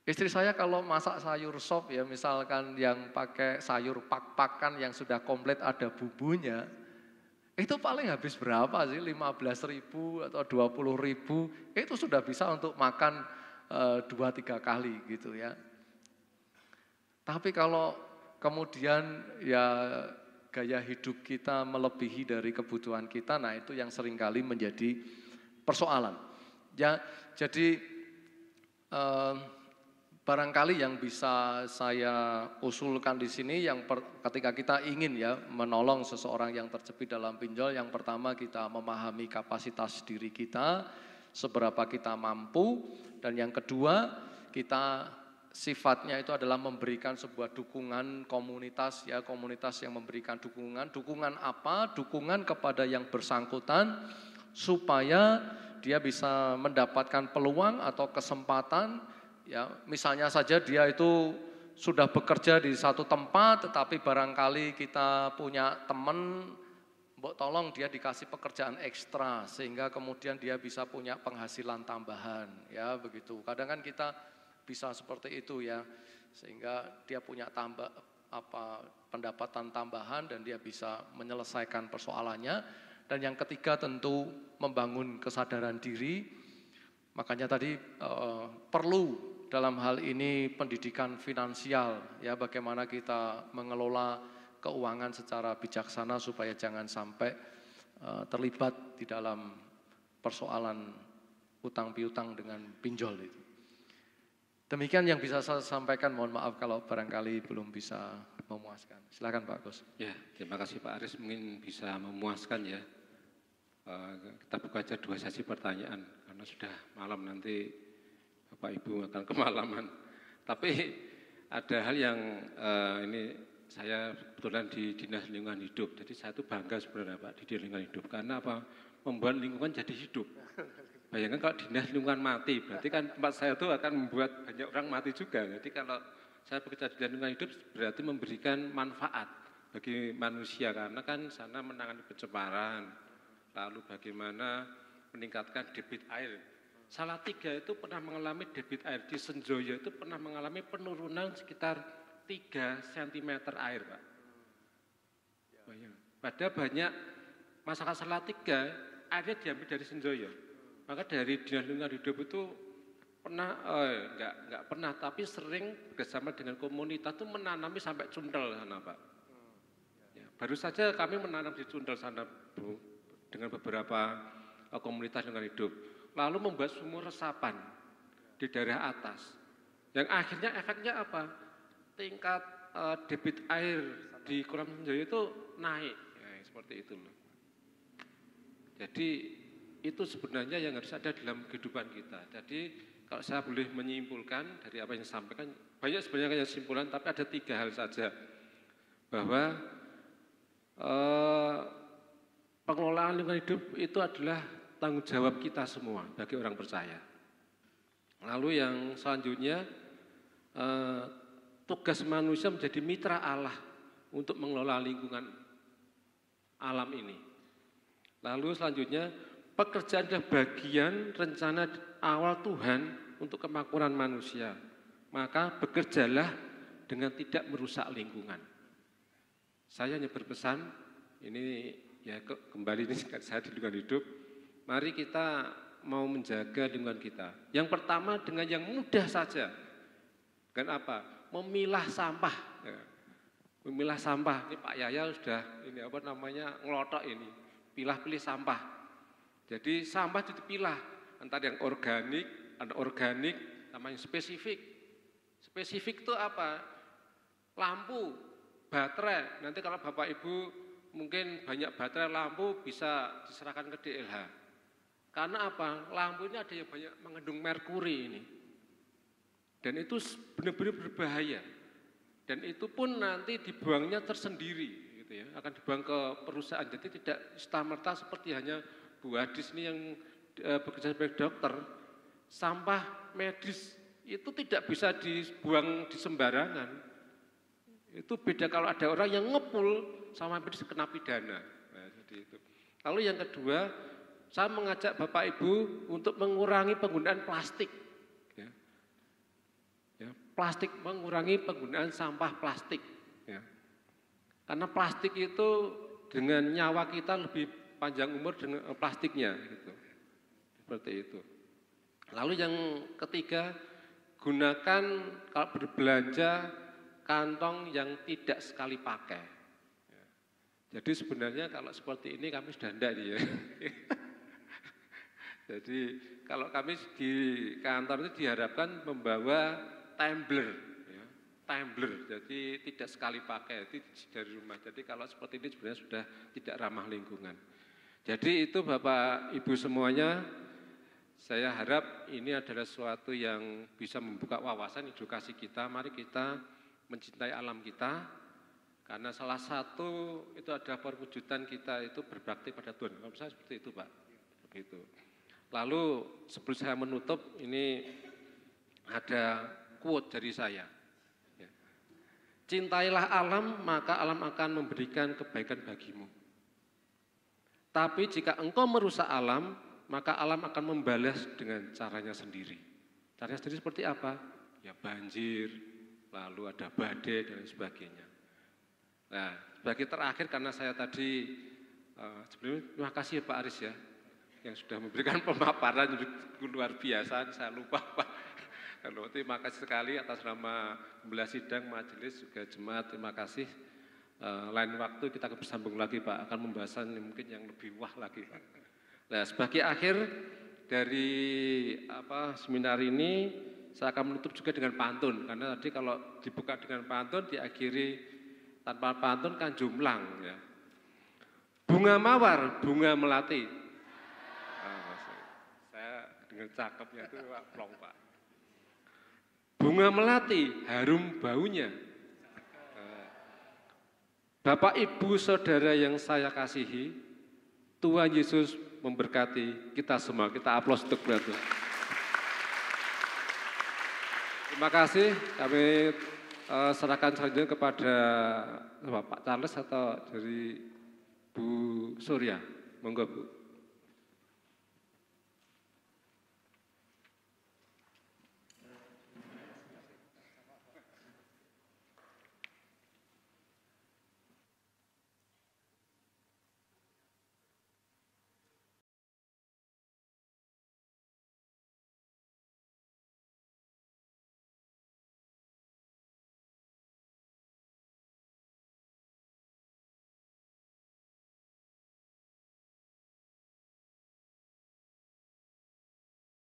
Istri saya kalau masak sayur sop ya, misalkan yang pakai sayur pak-pakan yang sudah komplit ada bumbunya, itu paling habis berapa sih? 15.000 atau 20.000, itu sudah bisa untuk makan 2-3 kali gitu ya. Tapi kalau kemudian ya gaya hidup kita melebihi dari kebutuhan kita, nah itu yang seringkali menjadi persoalan. Ya, jadi barangkali yang bisa saya usulkan di sini, ketika kita ingin ya menolong seseorang yang terjepit dalam pinjol, yang pertama kita memahami kapasitas diri kita, seberapa kita mampu, dan yang kedua kita sifatnya itu adalah memberikan sebuah dukungan komunitas ya, komunitas yang memberikan dukungan. Dukungan apa? Dukungan kepada yang bersangkutan supaya dia bisa mendapatkan peluang atau kesempatan. Ya, misalnya saja dia itu sudah bekerja di satu tempat, tetapi barangkali kita punya teman, mbok tolong dia dikasih pekerjaan ekstra, sehingga kemudian dia bisa punya penghasilan tambahan, ya begitu. Kadang kan kita bisa seperti itu ya, sehingga dia punya pendapatan tambahan dan dia bisa menyelesaikan persoalannya. Dan yang ketiga tentu membangun kesadaran diri, makanya tadi perlu dalam hal ini pendidikan finansial, ya bagaimana kita mengelola keuangan secara bijaksana supaya jangan sampai terlibat di dalam persoalan utang piutang dengan pinjol itu. Demikian yang bisa saya sampaikan, mohon maaf kalau barangkali belum bisa memuaskan. Silakan Pak Gus. Ya, terima kasih Pak Aris, mungkin bisa memuaskan ya. Kita buka aja 2 sesi pertanyaan, karena sudah malam nanti Bapak Ibu akan kemalaman. Tapi ada hal yang ini saya kebetulan di Dinas Lingkungan Hidup, jadi saya itu bangga sebenarnya Pak di Dinas Lingkungan Hidup, karena apa? Membuat lingkungan jadi hidup. Bayangkan kalau Dinas Lingkungan mati, berarti kan tempat saya itu akan membuat banyak orang mati juga. Jadi kalau saya bekerja di Dinas Lingkungan Hidup berarti memberikan manfaat bagi manusia, karena kan sana menangani pencemaran, lalu bagaimana meningkatkan debit air. Salatiga itu pernah mengalami debit air di Senjoyo itu pernah mengalami penurunan sekitar 3 cm air, Pak. Padahal banyak masyarakat Salatiga airnya diambil dari Senjoyo. Maka dari Dinas Lingkungan Hidup itu pernah, enggak pernah, tapi sering bersama dengan komunitas itu menanami sampai Cundel sana, Pak. Ya, baru saja kami menanam di Cundel sana, Bu, dengan beberapa komunitas lingkungan hidup. Lalu membuat sumur resapan di daerah atas. Yang akhirnya efeknya apa? Tingkat debit air di Kolam Senjoyo itu naik. Ya, seperti itu loh. Jadi itu sebenarnya yang harus ada dalam kehidupan kita. Jadi kalau saya boleh menyimpulkan dari apa yang saya sampaikan, banyak sebenarnya kesimpulan, tapi ada 3 hal saja. Bahwa pengelolaan lingkungan hidup itu adalah tanggung jawab kita semua bagi orang percaya. Lalu yang selanjutnya, tugas manusia menjadi mitra Allah untuk mengelola lingkungan alam ini. Lalu selanjutnya, pekerjaan adalah bagian rencana awal Tuhan untuk kemakmuran manusia. Maka bekerjalah dengan tidak merusak lingkungan. Saya hanya berpesan, ini ya kembali ini saya di lingkungan hidup, mari kita mau menjaga lingkungan kita. Yang pertama dengan yang mudah saja. Dengan apa? Memilah sampah. Ya. Memilah sampah. Ini Pak Yaya sudah ini apa namanya ngelotok ini, pilih sampah. Jadi sampah itu dipilah antara yang organik, anorganik, sama yang spesifik. Spesifik itu apa? Lampu, baterai. Nanti kalau Bapak Ibu mungkin banyak baterai lampu bisa diserahkan ke DLH. Karena apa? Lampu ini ada yang banyak mengandung merkuri ini. Dan itu benar-benar berbahaya. Dan itu pun nanti dibuangnya tersendiri, gitu ya. Akan dibuang ke perusahaan. Jadi tidak serta-merta seperti hanya Bu Hadis ini yang bekerja sebagai dokter. Sampah medis itu tidak bisa dibuang di sembarangan. Itu beda kalau ada orang yang ngepul sama medis kena pidana. Nah, jadi itu. Lalu yang kedua, saya mengajak Bapak Ibu untuk mengurangi penggunaan plastik. Plastik, mengurangi penggunaan sampah plastik. Ya. Karena plastik itu dengan nyawa kita lebih panjang umur dengan plastiknya. Gitu. Seperti itu. Lalu yang ketiga, gunakan kalau berbelanja kantong yang tidak sekali pakai. Ya. Jadi sebenarnya kalau seperti ini kami sudah enggak nih ya. Jadi kalau kami di kantor itu diharapkan membawa tumbler, ya, tumbler, jadi tidak sekali pakai, itu dari rumah. Jadi kalau seperti ini sebenarnya sudah tidak ramah lingkungan. Jadi itu Bapak Ibu semuanya, saya harap ini adalah suatu yang bisa membuka wawasan edukasi kita. Mari kita mencintai alam kita, karena salah satu itu adalah perwujudan kita itu berbakti pada Tuhan. Kalau saya seperti itu Pak, begitu. Lalu sebelum saya menutup, ini ada quote dari saya. Ya. Cintailah alam, maka alam akan memberikan kebaikan bagimu. Tapi jika engkau merusak alam, maka alam akan membalas dengan caranya sendiri. Caranya sendiri seperti apa? Ya banjir, lalu ada badai dan sebagainya. Nah, sebagai terakhir karena saya tadi sebelumnya terima kasih ya Pak Aris ya, yang sudah memberikan pemaparan luar biasa, saya lupa Pak. Halo, terima kasih sekali atas nama pembelah sidang, majelis, juga jemaat, terima kasih. Lain waktu kita bersambung lagi Pak, akan membahasan mungkin yang lebih wah lagi Pak. Nah, sebagai akhir dari seminar ini, saya akan menutup juga dengan pantun, karena tadi kalau dibuka dengan pantun, diakhiri tanpa pantun kan jumlang. Ya. Bunga mawar, bunga melati. Saya dengan cakepnya itu Pak plong Pak. Bunga melati, harum baunya. Bapak, Ibu, Saudara yang saya kasihi, Tuhan Yesus memberkati kita semua. Kita aplaus untuk beliau. Terima kasih, kami serahkan selanjutnya kepada Pak Charles atau dari Bu Surya. Monggo Bu.